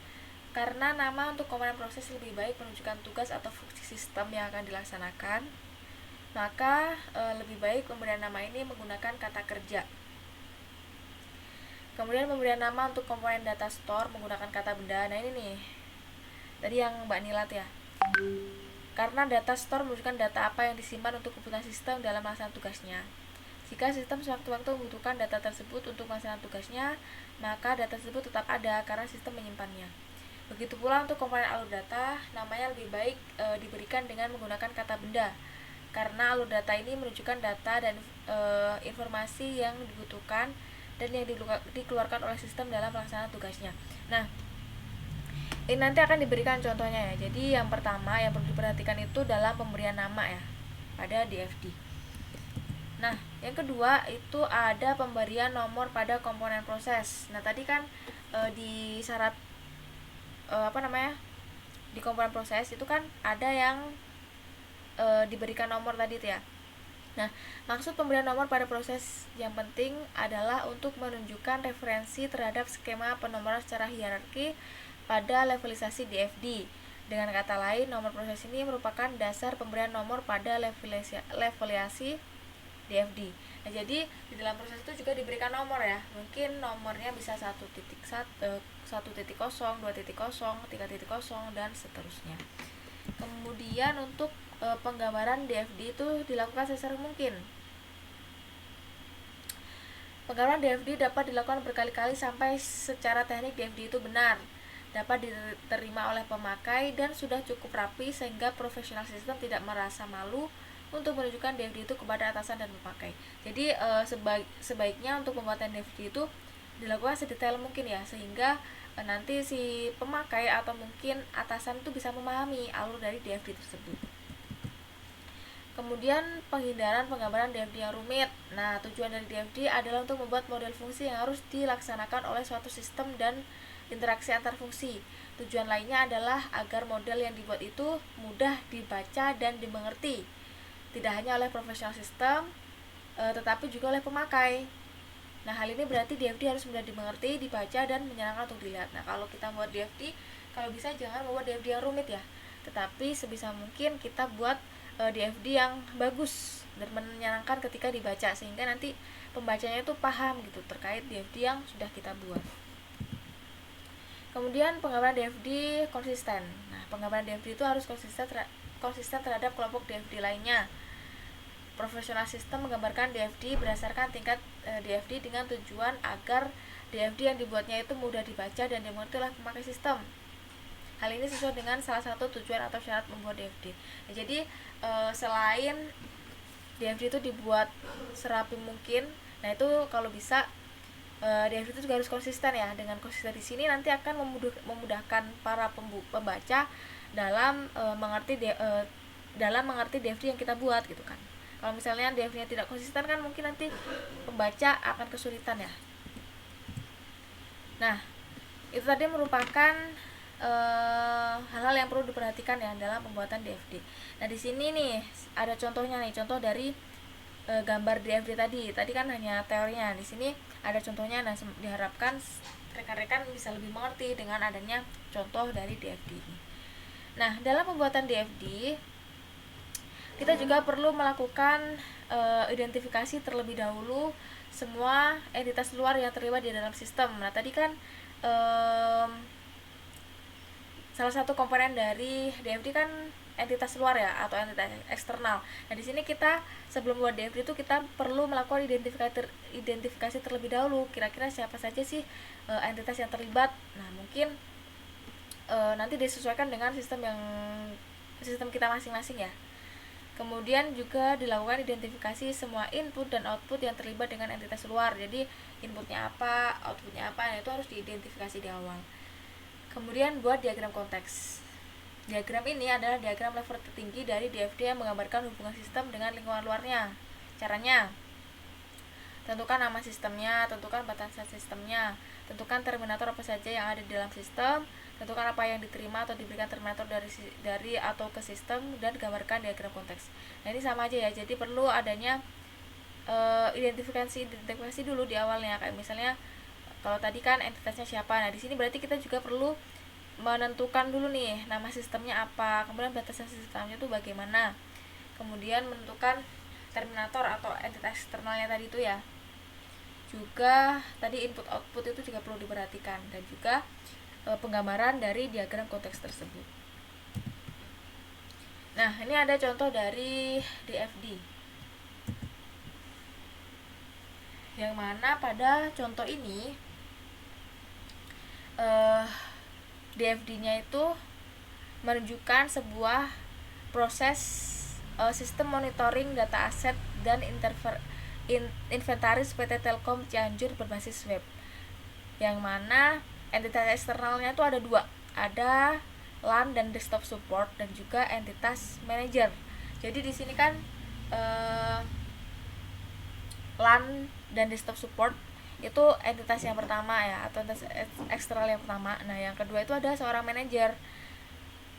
[SPEAKER 1] karena nama untuk komponen proses lebih baik menunjukkan tugas atau fungsi sistem yang akan dilaksanakan, maka lebih baik pemberian nama ini menggunakan kata kerja. Kemudian pemberian nama untuk komponen data store menggunakan kata benda. Nah ini nih, tadi yang Mbak Nilat ya. Karena data store menunjukkan data apa yang disimpan untuk kebutuhan sistem dalam melaksanakan tugasnya. Jika sistem sewaktu-waktu membutuhkan data tersebut untuk melaksanakan tugasnya, maka data tersebut tetap ada karena sistem menyimpannya. Begitu pula untuk komponen alur data, namanya lebih baik diberikan dengan menggunakan kata benda, karena alur data ini menunjukkan data dan informasi yang dibutuhkan dan yang dikeluarkan oleh sistem dalam pelaksanaan tugasnya. Nah, ini nanti akan diberikan contohnya ya. Jadi yang pertama yang perlu diperhatikan itu dalam pemberian nama ya pada DFD. Nah, yang kedua itu ada pemberian nomor pada komponen proses. Nah, tadi kan di syarat di komponen proses itu kan ada yang diberikan nomor tadi tuh ya. Nah, maksud pemberian nomor pada proses yang penting adalah untuk menunjukkan referensi terhadap skema penomoran secara hierarki pada levelisasi DFD. Dengan kata lain, nomor proses ini merupakan dasar pemberian nomor pada levelisasi DFD. Nah, jadi di dalam proses itu juga diberikan nomor ya. Mungkin nomornya bisa 1.1, 1.0, 2.0, 3.0 dan seterusnya. Kemudian untuk penggambaran DFD itu dilakukan sesering mungkin. Penggambaran DFD dapat dilakukan berkali-kali sampai secara teknik DFD itu benar, dapat diterima oleh pemakai dan sudah cukup rapi sehingga profesional sistem tidak merasa malu untuk menunjukkan DFD itu kepada atasan dan pemakai. Jadi sebaiknya untuk pembuatan DFD itu dilakukan sedetail mungkin ya, sehingga nanti si pemakai atau mungkin atasan itu bisa memahami alur dari DFD tersebut. Kemudian penghindaran penggambaran DFD yang rumit. Nah, tujuan dari DFD adalah untuk membuat model fungsi yang harus dilaksanakan oleh suatu sistem dan interaksi antar fungsi. Tujuan lainnya adalah agar model yang dibuat itu mudah dibaca dan dimengerti, tidak hanya oleh profesional sistem, tetapi juga oleh pemakai. Nah, hal ini berarti DFD harus mudah dimengerti, dibaca, dan menyenangkan untuk dilihat. Nah, kalau kita buat DFD, kalau bisa jangan membuat DFD yang rumit ya, tetapi sebisa mungkin kita buat DFD yang bagus dan menyenangkan ketika dibaca, sehingga nanti pembacanya itu paham gitu terkait DFD yang sudah kita buat. Kemudian penggambaran DFD konsisten. Nah, penggambaran DFD itu harus konsisten terhadap kelompok DFD lainnya. Profesional sistem menggambarkan DFD berdasarkan tingkat DFD dengan tujuan agar DFD yang dibuatnya itu mudah dibaca dan dimengerti oleh pemakai sistem. Hal ini sesuai dengan salah satu tujuan atau syarat membuat DFD. Nah, jadi selain DFD itu dibuat serapi mungkin, nah itu kalau bisa DFD itu juga harus konsisten ya. Dengan konsisten di sini nanti akan memudahkan para pembaca dalam mengerti DFD yang kita buat gitu kan. Kalau misalnya DFD-nya tidak konsisten kan mungkin nanti pembaca akan kesulitan ya. Nah, itu tadi merupakan hal-hal yang perlu diperhatikan ya dalam pembuatan DFD. Nah, di sini nih ada contohnya nih, contoh dari gambar DFD tadi. Tadi kan hanya teorinya. Di sini ada contohnya. Nah, diharapkan rekan-rekan bisa lebih mengerti dengan adanya contoh dari DFD. Nah, dalam pembuatan DFD kita juga perlu melakukan identifikasi terlebih dahulu semua entitas luar yang terlibat di dalam sistem. Nah, tadi kan salah satu komponen dari DFD kan entitas luar ya atau entitas eksternal. Nah, di sini kita sebelum buat DFD itu kita perlu melakukan identifikasi terlebih dahulu. Kira-kira siapa saja sih entitas yang terlibat. Nah, mungkin nanti disesuaikan dengan sistem kita masing-masing ya. Kemudian juga dilakukan identifikasi semua input dan output yang terlibat dengan entitas luar. Jadi inputnya apa, outputnya apa, itu harus diidentifikasi di awal. Kemudian buat diagram konteks. Diagram ini adalah diagram level tertinggi dari DFD yang menggambarkan hubungan sistem dengan lingkungan luarnya. Caranya, tentukan nama sistemnya, tentukan batasan sistemnya, tentukan terminator apa saja yang ada di dalam sistem, tentukan apa yang diterima atau diberikan terminator dari atau ke sistem, dan gambarkan diagram konteks. Nah, ini sama aja ya, jadi perlu adanya identifikasi dulu di awalnya. Kayak misalnya kalau tadi kan entitasnya siapa, nah di sini berarti kita juga perlu menentukan dulu nih nama sistemnya apa, kemudian batasan sistemnya itu bagaimana, kemudian menentukan terminator atau entitas eksternalnya tadi itu ya. Juga tadi input output itu juga perlu diperhatikan, dan juga penggambaran dari diagram konteks tersebut. Nah, ini ada contoh dari DFD, yang mana pada contoh ini DFD-nya itu menunjukkan sebuah proses sistem monitoring data aset dan inventaris PT Telkom Cianjur berbasis web, yang mana entitas eksternalnya itu ada dua, ada LAN dan desktop support, dan juga entitas manager. Jadi di sini kan LAN dan desktop support itu entitas yang pertama ya, atau entitas eksternal yang pertama. Nah, yang kedua itu ada seorang manajer.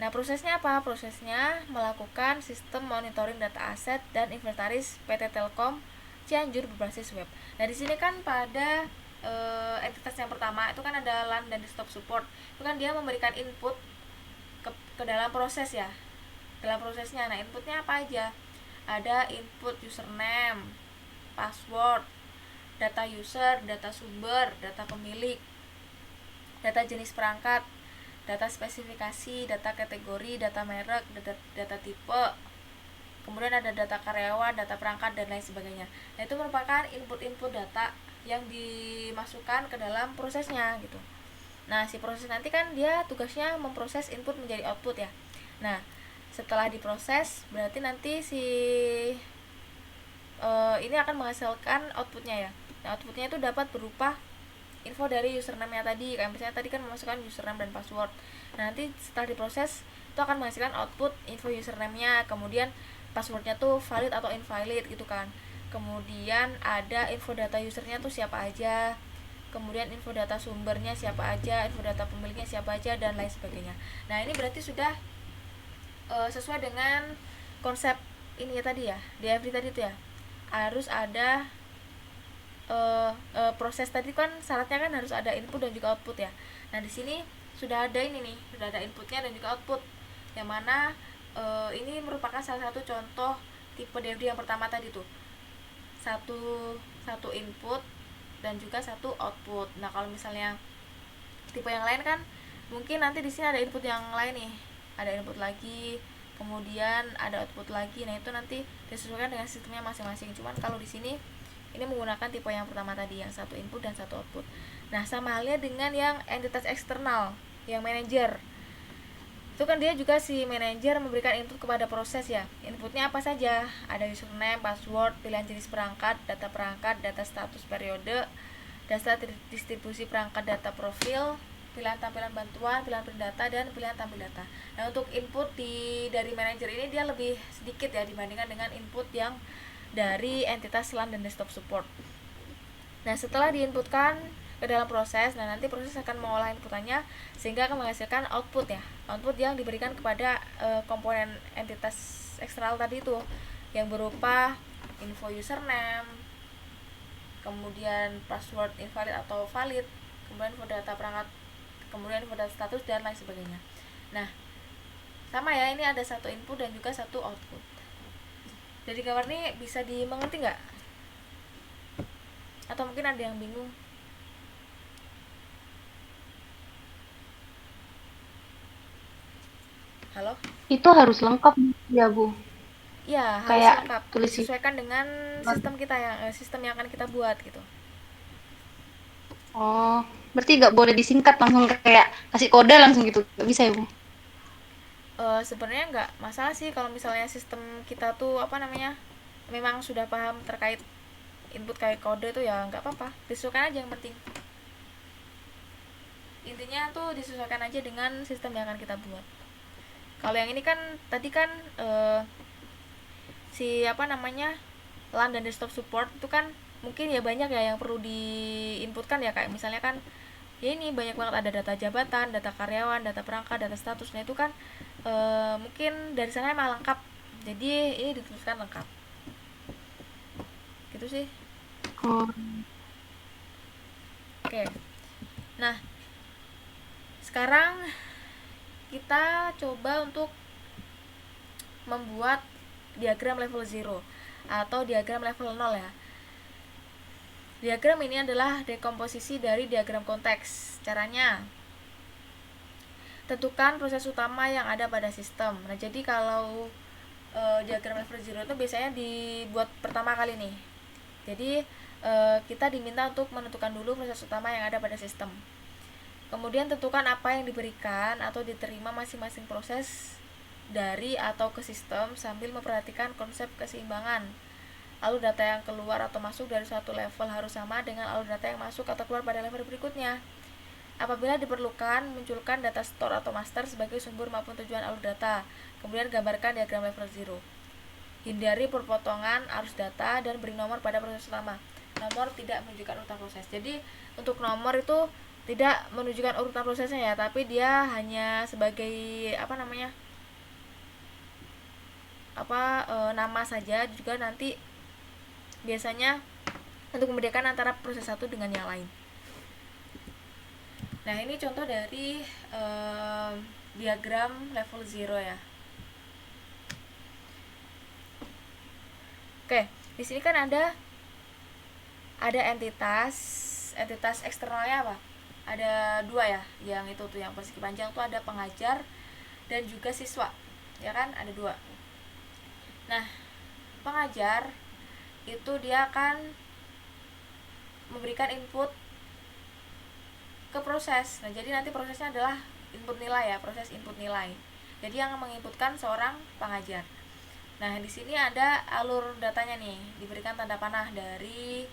[SPEAKER 1] Nah, prosesnya apa? Prosesnya melakukan sistem monitoring data aset dan inventaris PT Telkom Cianjur berbasis web. Nah, di sini kan pada entitas yang pertama itu kan ada LAN dan desktop support. Itu kan dia memberikan input ke dalam proses ya. Dalam prosesnya, nah inputnya apa aja? Ada input username, password, data user, data sumber, data pemilik, data jenis perangkat, data spesifikasi, data kategori, data merek, data tipe, kemudian ada data karyawan, data perangkat, dan lain sebagainya. Nah, itu merupakan input-input data yang dimasukkan ke dalam prosesnya gitu. Nah, si proses nanti kan dia tugasnya memproses input menjadi output ya. Nah, setelah diproses berarti nanti si ini akan menghasilkan outputnya ya. Nah, outputnya itu dapat berupa info dari username-nya tadi. Kayak misalnya tadi kan memasukkan username dan password. Nah, nanti setelah diproses itu akan menghasilkan output info username-nya, kemudian passwordnya tuh valid atau invalid gitu kan. Kemudian ada info data usernya tuh siapa aja, kemudian info data sumbernya siapa aja, info data pemiliknya siapa aja, dan lain sebagainya. Nah, ini berarti sudah sesuai dengan konsep ini ya tadi ya, DFD tadi tuh ya, harus ada proses tadi kan syaratnya kan harus ada input dan juga output ya. Nah, di sini sudah ada ini nih, sudah ada inputnya dan juga output, yang mana ini merupakan salah satu contoh tipe DFD yang pertama tadi tuh, satu input dan juga satu output. Nah, kalau misalnya tipe yang lain kan mungkin nanti di sini ada input yang lain nih, ada input lagi, kemudian ada output lagi. Nah, itu nanti disesuaikan dengan sistemnya masing-masing. Cuman kalau di sini ini menggunakan tipe yang pertama tadi, yang satu input dan satu output. Nah, sama halnya dengan yang entitas eksternal, yang manager. Itu kan dia juga si manager memberikan input kepada proses ya. Inputnya apa saja? Ada username, password, pilihan jenis perangkat, data status periode, data distribusi perangkat data profil, pilihan tampilan bantuan, pilihan print data, dan pilihan tampil data. Nah, untuk input dari manager ini dia lebih sedikit ya dibandingkan dengan input yang dari entitas LAN dan desktop support. Nah, setelah diinputkan ke dalam proses, nah nanti proses akan mengolah inputannya sehingga akan menghasilkan output ya. Output yang diberikan kepada komponen entitas eksternal tadi itu, yang berupa info username, kemudian password invalid atau valid, kemudian info data perangkat, kemudian info data status, dan lain sebagainya. Nah, sama ya, ini ada satu input dan juga satu output. Jadi gambar ini bisa dimengerti nggak? Atau mungkin ada yang bingung? Halo?
[SPEAKER 2] Itu harus lengkap ya, Bu.
[SPEAKER 1] Ya, harus
[SPEAKER 2] Kayak
[SPEAKER 1] lengkap.
[SPEAKER 2] tulis
[SPEAKER 1] Disesuaikan dengan sistem yang akan kita buat gitu.
[SPEAKER 2] Oh, berarti nggak boleh disingkat langsung kayak kasih kode langsung gitu. Nggak bisa ya, Bu?
[SPEAKER 1] Sebenarnya nggak masalah sih kalau misalnya sistem kita tuh memang sudah paham terkait input kayak kode itu, ya nggak apa-apa, disesuaikan aja yang penting. Intinya tuh disesuaikan aja dengan sistem yang akan kita buat. Kalau yang ini kan tadi kan LAN dan desktop support itu kan mungkin ya banyak ya yang perlu diinputkan ya, kayak misalnya kan ya ini banyak banget, ada data jabatan, data karyawan, data perangkat, data status. Nah, itu kan mungkin dari sana emang lengkap, jadi ini dituliskan lengkap gitu sih.
[SPEAKER 2] Oh,
[SPEAKER 1] Oke, nah sekarang kita coba untuk membuat diagram level 0 atau diagram level 0 ya. Diagram ini adalah dekomposisi dari diagram konteks. Caranya, tentukan proses utama yang ada pada sistem. Nah, jadi kalau diagram level 0 itu biasanya dibuat pertama kali nih. Jadi kita diminta untuk menentukan dulu proses utama yang ada pada sistem. Kemudian tentukan apa yang diberikan atau diterima masing-masing proses dari atau ke sistem sambil memperhatikan konsep keseimbangan. Alur data yang keluar atau masuk dari suatu level harus sama dengan alur data yang masuk atau keluar pada level berikutnya. Apabila diperlukan, munculkan data store atau master sebagai sumber maupun tujuan alur data. Kemudian gambarkan diagram level 0. Hindari perpotongan arus data dan beri nomor pada proses utama. Nomor tidak menunjukkan urutan proses. Jadi untuk nomor itu tidak menunjukkan urutan prosesnya ya, tapi dia hanya sebagai nama saja. Juga nanti biasanya untuk membedakan antara proses satu dengan yang lain. Nah, ini contoh dari diagram level 0 ya. Oke, di sini kan ada entitas eksternalnya apa? Ada dua ya, yang itu tuh yang persegi panjang tuh ada pengajar dan juga siswa, ya kan, ada dua. Nah, pengajar itu dia akan memberikan input ke proses. Nah, jadi nanti prosesnya adalah input nilai ya, proses input nilai. Jadi yang menginputkan seorang pengajar. Nah, di sini ada alur datanya nih, diberikan tanda panah dari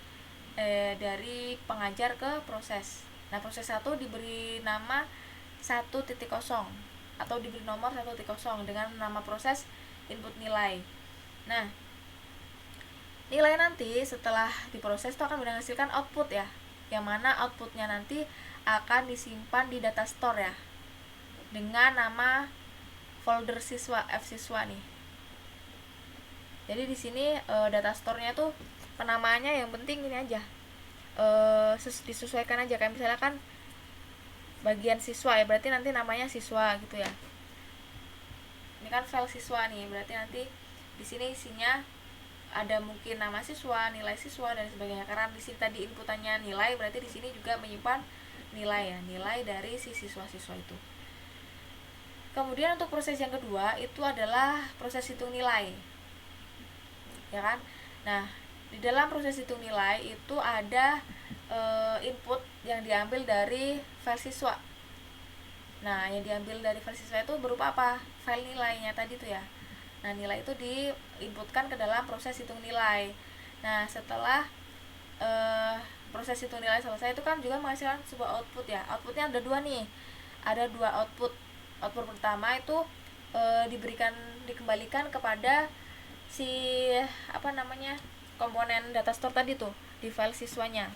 [SPEAKER 1] pengajar ke proses. Nah, proses 1 diberi nama 1.0 atau diberi nomor 1.0 dengan nama proses input nilai. Nah, nilai nanti setelah diproses itu akan menghasilkan output ya, yang mana outputnya nanti akan disimpan di data store ya, dengan nama folder siswa F-siswa nih. Jadi di sini data store-nya tuh penamaannya yang penting ini aja, disesuaikan aja, kayak misalnya kan bagian siswa ya, berarti nanti namanya siswa gitu ya. Ini kan file siswa nih, berarti nanti di sini isinya ada mungkin nama siswa, nilai siswa dan sebagainya. Karena di sini tadi inputannya nilai, berarti di sini juga menyimpan nilai ya, nilai dari si siswa-siswa itu. Kemudian untuk proses yang kedua itu adalah proses hitung nilai, ya kan? Nah, di dalam proses hitung nilai itu ada input yang diambil dari file siswa. Nah, yang diambil dari file siswa itu berupa apa? File nilainya tadi tuh ya. Nah, nilai itu diinputkan ke dalam proses hitung nilai. Nah, setelah proses hitung nilai selesai itu kan juga menghasilkan sebuah output ya. Outputnya ada dua nih. Ada dua output. Output pertama itu dikembalikan kepada si komponen data store tadi tuh di file siswanya.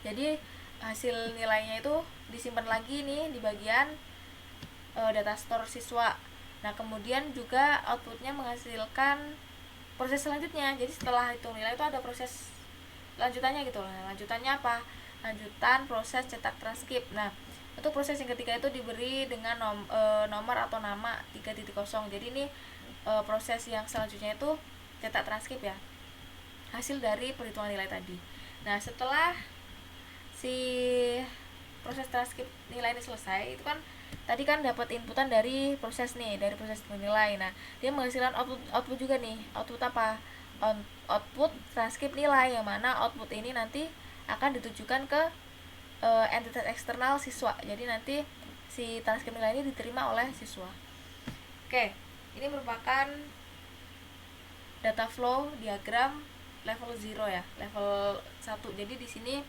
[SPEAKER 1] Jadi hasil nilainya itu disimpan lagi nih di bagian data store siswa. Nah, kemudian juga outputnya menghasilkan proses selanjutnya. Jadi setelah hitung nilai itu ada proses lanjutannya gitu. Nah, lanjutannya apa? Lanjutan proses cetak transkrip. Nah, untuk proses yang ketiga itu diberi dengan nomor atau nama 3.0. Jadi ini proses yang selanjutnya itu cetak transkrip ya, hasil dari perhitungan nilai tadi. Nah, setelah si proses transkrip nilai ini selesai, itu kan tadi kan dapat inputan dari proses nilai. Nah, dia menghasilkan output juga nih. Output apa? Output transkrip nilai, yang mana output ini nanti akan ditujukan ke entitas eksternal siswa. Jadi nanti si transkrip nilai ini diterima oleh siswa. Oke, ini merupakan data flow diagram level 0 ya, level 1. Jadi di sini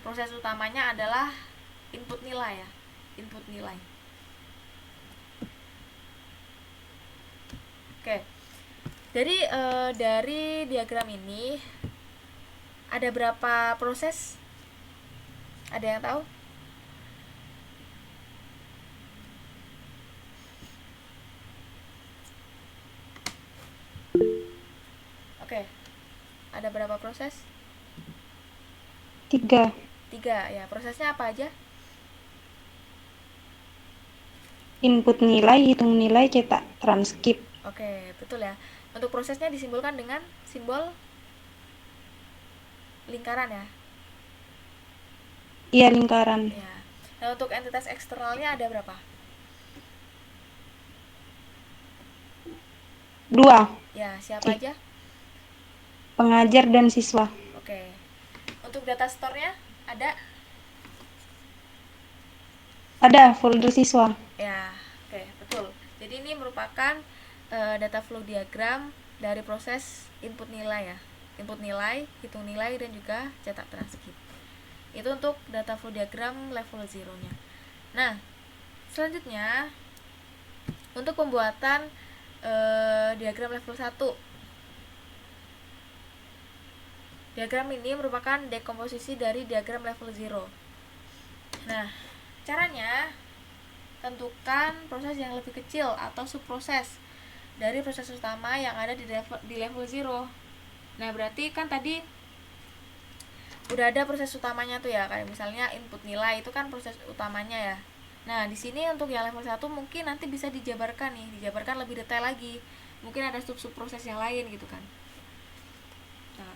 [SPEAKER 1] proses utamanya adalah input nilai ya, input nilai. Oke. Jadi dari diagram ini ada berapa proses? Ada yang tahu? Oke. Ada berapa proses?
[SPEAKER 2] 3.
[SPEAKER 1] 3 ya. Prosesnya apa aja?
[SPEAKER 2] Input nilai, hitung nilai, cetak transkrip.
[SPEAKER 1] Oke, betul ya. Untuk prosesnya disimbolkan dengan simbol lingkaran ya.
[SPEAKER 2] Iya, lingkaran.
[SPEAKER 1] Ya. Nah, untuk entitas eksternalnya ada berapa?
[SPEAKER 2] 2.
[SPEAKER 1] Ya, siapa aja?
[SPEAKER 2] Pengajar dan siswa.
[SPEAKER 1] Oke. Untuk data store-nya ada?
[SPEAKER 2] Ada folder siswa.
[SPEAKER 1] Ya, oke, betul. Jadi ini merupakan data flow diagram dari proses input nilai ya. Input nilai, hitung nilai, dan juga cetak transkrip. Itu untuk data flow diagram level 0-nya. Nah, selanjutnya untuk pembuatan diagram level 1. Diagram ini merupakan dekomposisi dari diagram level 0. Nah, caranya tentukan proses yang lebih kecil atau subproses dari proses utama yang ada di level 0. Nah, berarti kan tadi udah ada proses utamanya tuh ya, kayak misalnya input nilai itu kan proses utamanya ya. Nah, di sini untuk yang level 1 mungkin nanti bisa dijabarkan lebih detail lagi. Mungkin ada sub proses yang lain gitu kan. Nah,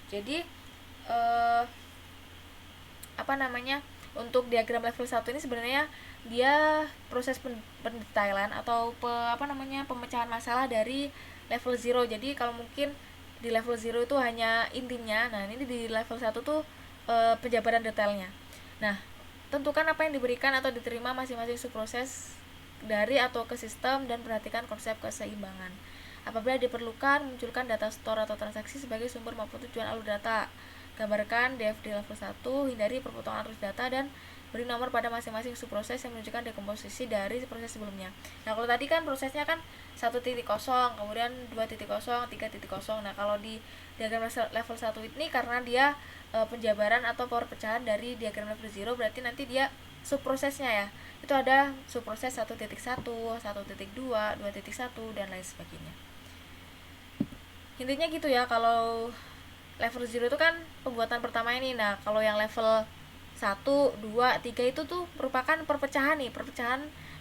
[SPEAKER 1] jadi Untuk diagram level 1 ini sebenarnya dia proses pendetailan atau pemecahan masalah dari level 0. Jadi kalau mungkin di level 0 itu hanya intinya, nah ini di level 1 tuh penjabaran detailnya. Nah, tentukan apa yang diberikan atau diterima masing-masing subproses dari atau ke sistem dan perhatikan konsep keseimbangan. Apabila diperlukan, munculkan data store atau transaksi sebagai sumber maupun tujuan alur data. Gambarkan DFD level 1, hindari perpotongan arus data dan beri nomor pada masing-masing subproses yang menunjukkan dekomposisi dari proses sebelumnya. Nah, kalau tadi kan prosesnya kan 1.0, kemudian 2.0, 3.0. Nah, kalau di diagram level 1 ini karena dia penjabaran atau perpecahan dari diagram level 0, berarti nanti dia subprosesnya ya. Itu ada subproses 1.1, 1.2, 2.1 dan lain sebagainya. Intinya gitu ya, kalau level 0 itu kan pembuatan pertama ini. Nah, kalau yang level 1, 2, 3 itu tuh merupakan perpecahan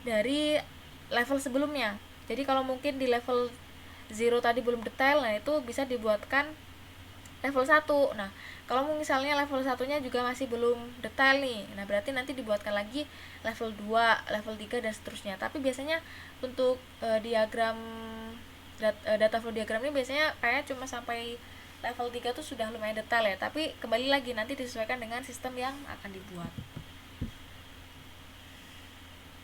[SPEAKER 1] dari level sebelumnya. Jadi kalau mungkin di level 0 tadi belum detail, nah itu bisa dibuatkan level 1. Nah, kalau misalnya level 1-nya juga masih belum detail nih, nah berarti nanti dibuatkan lagi level 2, level 3 dan seterusnya. Tapi biasanya untuk data flow diagram ini biasanya kayaknya cuma sampai level 3 tuh sudah lumayan detail ya, tapi kembali lagi nanti disesuaikan dengan sistem yang akan dibuat.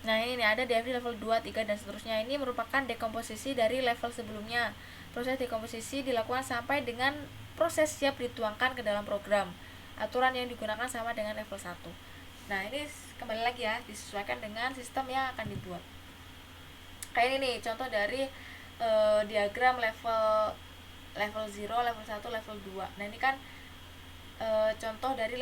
[SPEAKER 1] Nah, ini ada DFD level 2, 3 dan seterusnya. Ini merupakan dekomposisi dari level sebelumnya. Proses dekomposisi dilakukan sampai dengan proses siap dituangkan ke dalam program. Aturan yang digunakan sama dengan level 1. Nah, ini kembali lagi ya, disesuaikan dengan sistem yang akan dibuat. Kayak ini nih, contoh dari diagram level 0, level 1, level 2. Nah, ini kan contoh dari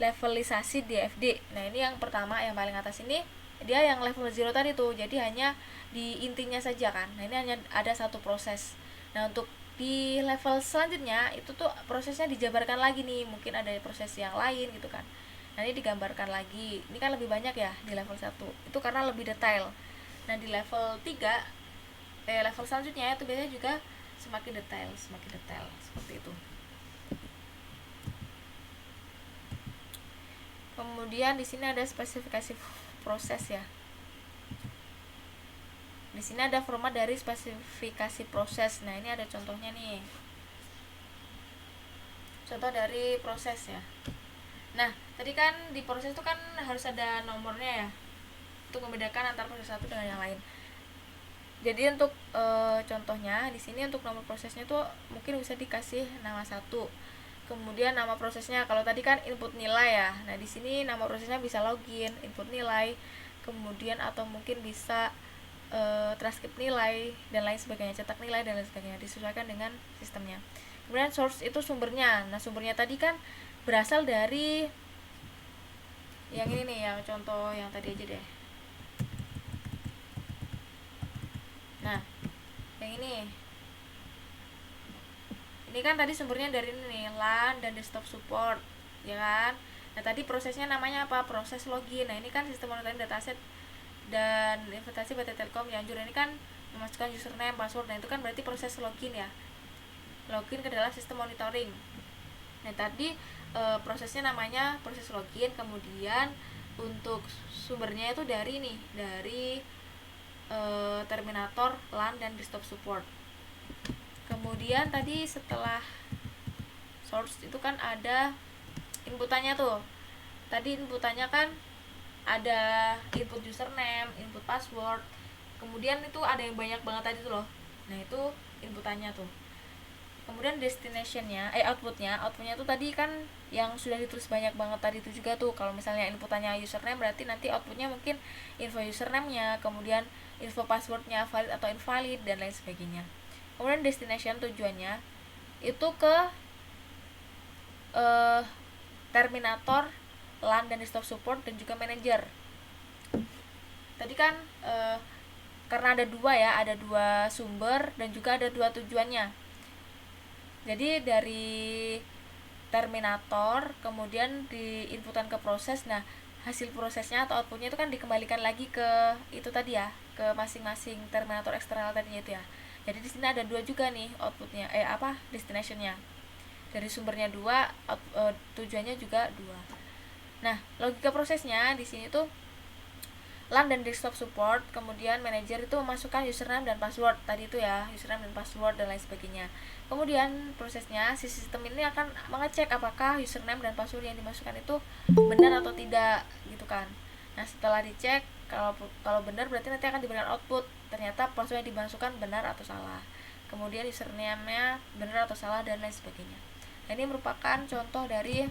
[SPEAKER 1] levelisasi DFD. Nah, ini yang pertama, yang paling atas ini dia yang level 0 tadi tuh. Jadi hanya di intinya saja kan. Nah, ini hanya ada satu proses. Nah, untuk di level selanjutnya itu tuh prosesnya dijabarkan lagi nih. Mungkin ada proses yang lain gitu kan. Nah, ini digambarkan lagi. Ini kan lebih banyak ya di level 1. Itu karena lebih detail. Nah, di level 3 level selanjutnya itu biasanya juga semakin detail seperti itu. Kemudian di sini ada spesifikasi proses ya. Di sini ada format dari spesifikasi proses. Nah, ini ada contohnya nih. Contoh dari proses ya. Nah, tadi kan di proses itu kan harus ada nomornya ya, untuk membedakan antara proses satu dengan yang lain. Jadi untuk contohnya di sini untuk nomor prosesnya tuh mungkin bisa dikasih nama 1. Kemudian nama prosesnya, kalau tadi kan input nilai ya. Nah, di sini nama prosesnya bisa login, input nilai, kemudian atau mungkin bisa transkrip nilai dan lain sebagainya, cetak nilai dan lain sebagainya, disesuaikan dengan sistemnya. Kemudian source itu sumbernya. Nah, sumbernya tadi kan berasal dari yang ini nih, yang contoh yang tadi aja deh. Nah, yang ini kan tadi sumbernya dari ini nih, LAN dan desktop support, ya kan. Nah, tadi prosesnya namanya apa? Proses login. Nah, ini kan sistem monitoring dataset dan investasi BT Telkom yang Cianjur. Ini kan memasukkan username, password. Nah, itu kan berarti proses login ya. Login ke dalam sistem monitoring. Nah, tadi prosesnya namanya proses login. Kemudian untuk sumbernya itu dari nih, dari terminator, LAN dan desktop support. Kemudian tadi setelah source itu kan ada inputannya tuh. Tadi inputannya kan ada input username, input password. Kemudian itu ada yang banyak banget tadi tuh loh. Nah, itu inputannya tuh. Kemudian outputnya tuh tadi kan yang sudah ditulis banyak banget tadi itu juga tuh. Kalau misalnya inputannya username, berarti nanti outputnya mungkin info username-nya, kemudian info passwordnya valid atau invalid dan lain sebagainya. Kemudian destination, tujuannya itu ke terminator, LAN dan desktop support dan juga manager. Tadi kan karena ada dua sumber dan juga ada dua tujuannya. Jadi dari terminator kemudian diinputan ke proses. Nah, hasil prosesnya atau outputnya itu kan dikembalikan lagi ke itu tadi ya, ke masing-masing terminator eksternal tadinya itu ya. Jadi di sini ada dua juga nih outputnya, destinationnya. Dari sumbernya 2, tujuannya juga 2. Nah, logika prosesnya di sini tuh LAN dan desktop support, kemudian manajer itu memasukkan username dan password tadi itu ya, username dan password dan lain sebagainya. Kemudian prosesnya si sistem ini akan mengecek apakah username dan password yang dimasukkan itu benar atau tidak gitu kan. Nah, setelah dicek kalau benar berarti nanti akan diberikan output. Ternyata password yang dimasukkan benar atau salah. Kemudian username-nya benar atau salah dan lain sebagainya. Nah, ini merupakan contoh dari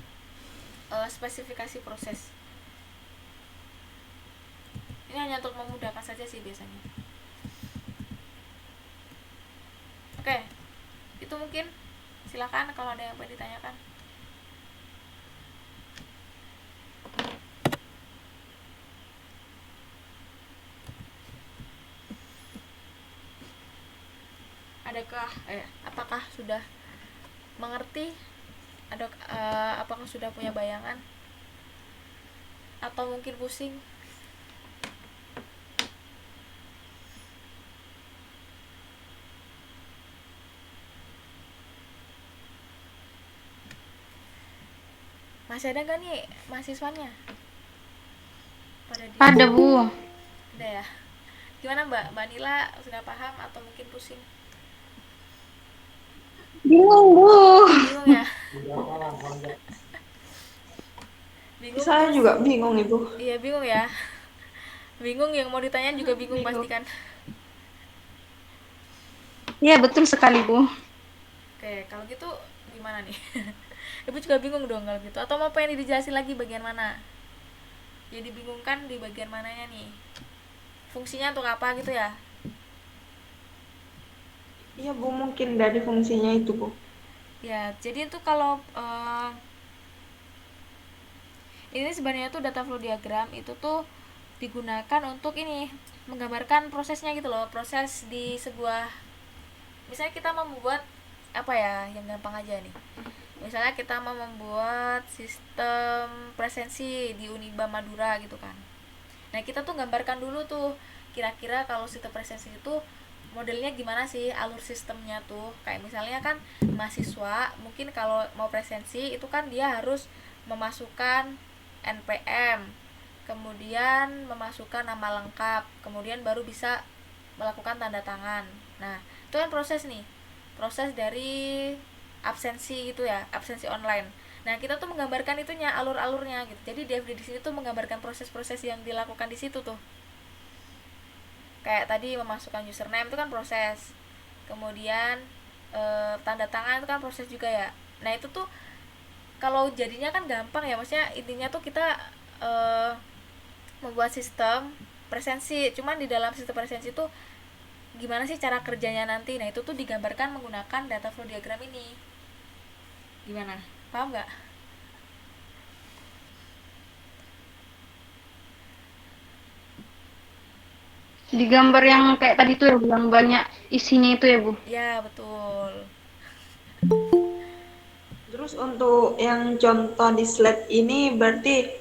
[SPEAKER 1] spesifikasi proses. Ini hanya untuk memudahkan saja sih biasanya. Oke, itu mungkin silakan kalau ada yang pengen ditanyakan. Apakah sudah mengerti? Apakah sudah punya bayangan? Atau mungkin pusing? Masih ada gak nih mahasiswanya?
[SPEAKER 2] Ada, Bu.
[SPEAKER 1] Ada ya? Gimana Mbak Nila, sudah paham atau mungkin pusing?
[SPEAKER 2] Bingung, Bu.
[SPEAKER 1] Bingung ya? Bingung
[SPEAKER 5] Saya
[SPEAKER 1] terus?
[SPEAKER 5] juga bingung, Ibu.
[SPEAKER 1] Iya, bingung ya. Bingung, yang mau ditanya juga bingung pasti kan.
[SPEAKER 2] Iya, betul sekali, Bu.
[SPEAKER 1] Oke, kalau gitu gimana nih? Ibu juga bingung dong kalau gitu. Atau mau pengen dijelasin lagi bagian mana? Jadi dibingungkan di bagian mananya nih? Fungsinya untuk apa gitu ya?
[SPEAKER 5] Iya, Bu, mungkin dari fungsinya itu, Bu.
[SPEAKER 1] Ya, jadi itu kalau ini sebenarnya tuh data flow diagram itu tuh digunakan untuk ini menggambarkan prosesnya gitu loh, proses di sebuah, misalnya kita mau membuat apa ya yang gampang aja nih, misalnya kita mau membuat sistem presensi di Uniba Madura gitu kan. Nah, kita tuh gambarkan dulu tuh kira-kira kalau sistem presensi itu modelnya gimana sih, alur sistemnya tuh. Kayak misalnya kan mahasiswa mungkin kalau mau presensi itu kan dia harus memasukkan NPM, kemudian memasukkan nama lengkap, kemudian baru bisa melakukan tanda tangan. Nah, itu kan proses nih, proses dari absensi gitu ya, absensi online. Nah, kita tuh menggambarkan itunya, alur-alurnya gitu. Jadi DFD di sini tuh menggambarkan proses-proses yang dilakukan di situ tuh. Kayak tadi memasukkan username itu kan proses. Kemudian tanda tangan itu kan proses juga ya. Nah, itu tuh kalau jadinya kan gampang ya, maksudnya intinya tuh kita membuat sistem presensi, cuman di dalam sistem presensi itu gimana sih cara kerjanya nanti. Nah, itu tuh digambarkan menggunakan data flow diagram ini. Gimana? Paham nggak?
[SPEAKER 2] Di gambar yang kayak tadi tuh yang banyak isinya itu ya, Bu.
[SPEAKER 1] Ya, betul.
[SPEAKER 5] Terus untuk yang contoh di slide ini berarti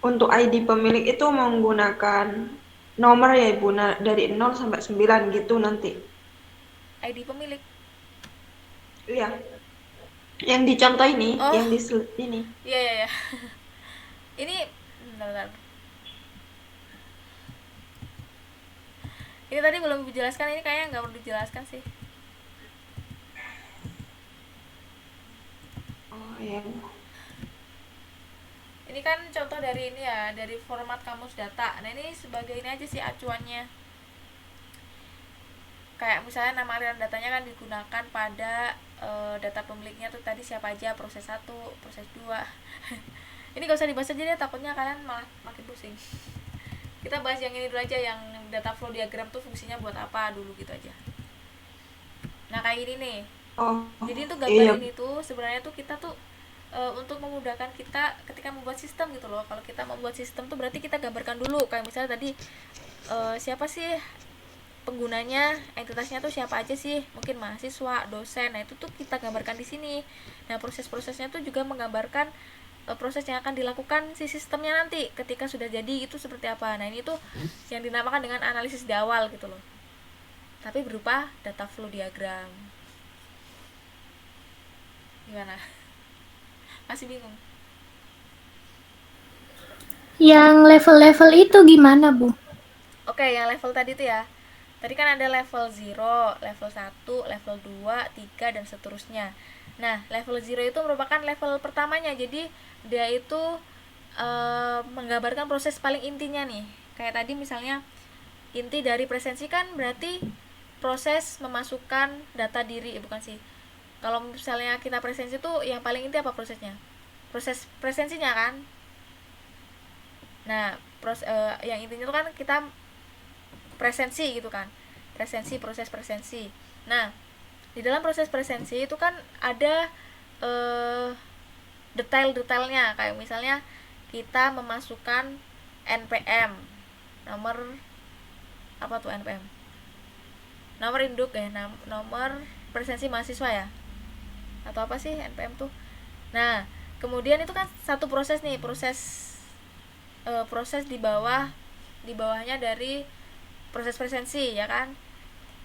[SPEAKER 5] untuk ID pemilik itu menggunakan nomor ya, Ibu, dari 0 sampai 9 gitu nanti.
[SPEAKER 1] ID pemilik.
[SPEAKER 5] Iya. Yang dicontoh ini,
[SPEAKER 1] Oh,
[SPEAKER 5] yang di slide ini.
[SPEAKER 1] iya iya ya. Ini bentar. Ini tadi belum dijelaskan, ini kayaknya nggak perlu dijelaskan sih.
[SPEAKER 5] Oh, iya.
[SPEAKER 1] Ini kan contoh dari ini ya, dari format kamus data. Nah, ini sebagai ini aja sih acuannya. Kayak misalnya nama aliran datanya kan digunakan pada data pemiliknya tuh tadi siapa aja, proses 1, proses 2. Ini gak usah dibahas aja deh, takutnya kalian malah makin pusing. Kita bahas yang ini dulu aja, yang data flow diagram tuh fungsinya buat apa dulu gitu aja. Nah, kayak ini nih.
[SPEAKER 5] Oh,
[SPEAKER 1] Jadi itu
[SPEAKER 5] iya.
[SPEAKER 1] gambar ini tuh sebenarnya tuh kita tuh untuk memudahkan kita ketika membuat sistem gitu loh. Kalau kita membuat sistem tuh berarti kita gambarkan dulu, kayak misalnya tadi siapa sih penggunanya, entitasnya tuh siapa aja sih, mungkin mahasiswa, dosen. Nah, itu tuh kita gambarkan di sini. Nah, proses-prosesnya tuh juga menggambarkan proses yang akan dilakukan si sistemnya nanti ketika sudah jadi itu seperti apa. Nah, ini tuh yang dinamakan dengan analisis di awal gitu loh, tapi berupa data flow diagram. Gimana? Masih bingung?
[SPEAKER 4] Yang level-level itu gimana, Bu?
[SPEAKER 1] Oke, yang level tadi tuh ya. Tadi kan ada level 0, level 1, level 2, 3 dan seterusnya. Nah, level 0 itu merupakan level pertamanya. Jadi dia itu menggambarkan proses paling intinya nih. Kayak tadi misalnya inti dari presensi kan berarti proses memasukkan data diri, bukan sih. Kalau misalnya kita presensi tuh yang paling inti apa prosesnya? Proses presensinya kan. Nah, yang intinya tuh kan kita presensi gitu kan, presensi, proses presensi. Nah, di dalam proses presensi itu kan ada detail-detailnya, kayak misalnya kita memasukkan NPM, nomor apa tuh NPM, nomor induk ya, nomor presensi mahasiswa ya, atau apa sih NPM tuh. Nah, kemudian itu kan satu proses nih, proses di bawahnya dari proses presensi ya kan.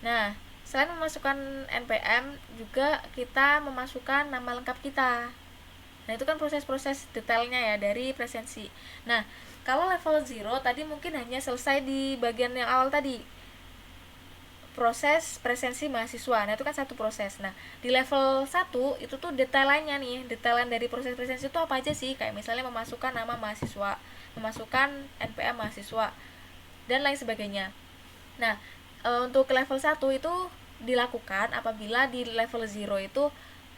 [SPEAKER 1] Nah, selain memasukkan NPM juga kita memasukkan nama lengkap kita. Nah, itu kan proses-proses detailnya ya dari presensi. Nah, kalau level 0 tadi mungkin hanya selesai di bagian yang awal tadi, proses presensi mahasiswa. Nah, itu kan satu proses. Nah, di level 1 itu tuh detailannya nih, detailan dari proses presensi itu apa aja sih? Kayak misalnya memasukkan nama mahasiswa, memasukkan NPM mahasiswa, dan lain sebagainya. Nah, untuk level 1 itu dilakukan apabila di level 0 itu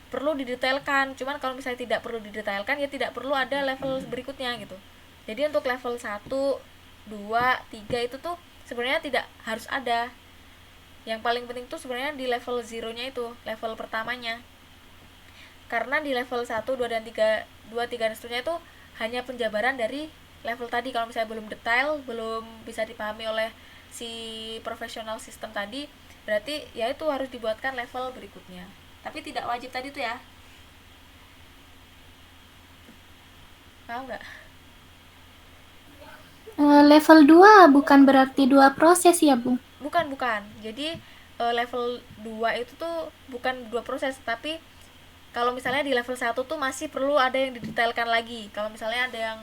[SPEAKER 1] perlu didetailkan. Cuman kalau misalnya tidak perlu didetailkan, ya tidak perlu ada level berikutnya gitu. Jadi untuk level 1, 2, 3 itu tuh sebenarnya tidak harus ada. Yang paling penting tuh sebenarnya di level 0-nya itu, level pertamanya. Karena di level 1, 2 dan 3, 2, 3 dan seterusnya itu hanya penjabaran dari level tadi. Kalau misalnya belum detail, belum bisa dipahami oleh si profesional sistem tadi, berarti ya itu harus dibuatkan level berikutnya. Tapi tidak wajib tadi tuh ya. Paham nggak?
[SPEAKER 4] Level 2 bukan berarti 2 proses ya, Bu?
[SPEAKER 1] Bukan. Jadi level 2 itu tuh bukan 2 proses, tapi kalau misalnya di level 1 tuh masih perlu ada yang didetailkan lagi. Kalau misalnya ada yang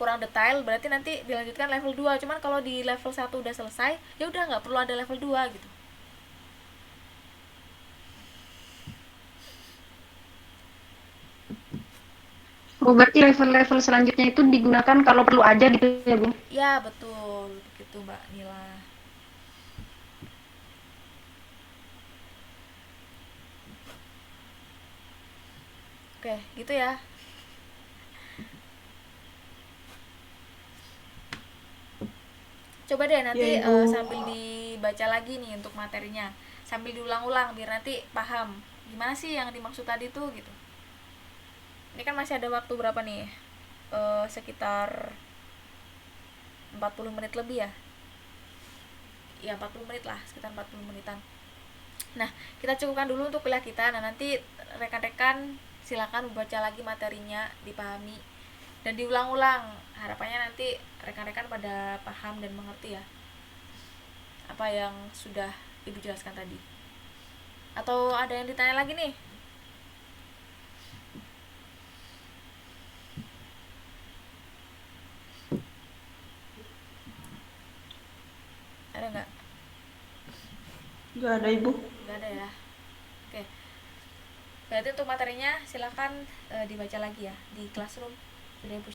[SPEAKER 1] kurang detail, berarti nanti dilanjutkan level 2. Cuman kalau di level 1 udah selesai, ya udah nggak perlu ada level 2 gitu.
[SPEAKER 2] Oh, berarti level-level selanjutnya itu digunakan kalau perlu aja gitu ya, Bu?
[SPEAKER 1] Ya, betul. Begitu, Mbak Nila. Oke, gitu ya. Coba deh nanti
[SPEAKER 5] Ya, Ibu.
[SPEAKER 1] sambil dibaca lagi nih untuk materinya, sambil diulang-ulang biar nanti paham gimana sih yang dimaksud tadi tuh gitu. Ini kan masih ada waktu berapa nih? Sekitar 40 menit lebih ya. Ya 40 menit lah, sekitar 40 menitan. Nah, kita cukupkan dulu untuk kuliah kita. Nah, nanti rekan-rekan silakan membaca lagi materinya, dipahami dan diulang-ulang. Harapannya nanti rekan-rekan pada paham dan mengerti ya apa yang sudah Ibu jelaskan tadi. Atau ada yang ditanya lagi nih? Ada nggak?
[SPEAKER 5] Nggak ada, Ibu.
[SPEAKER 1] Nggak ada ya. Oke. Berarti untuk materinya silakan dibaca lagi ya di classroom. Sudah Ibu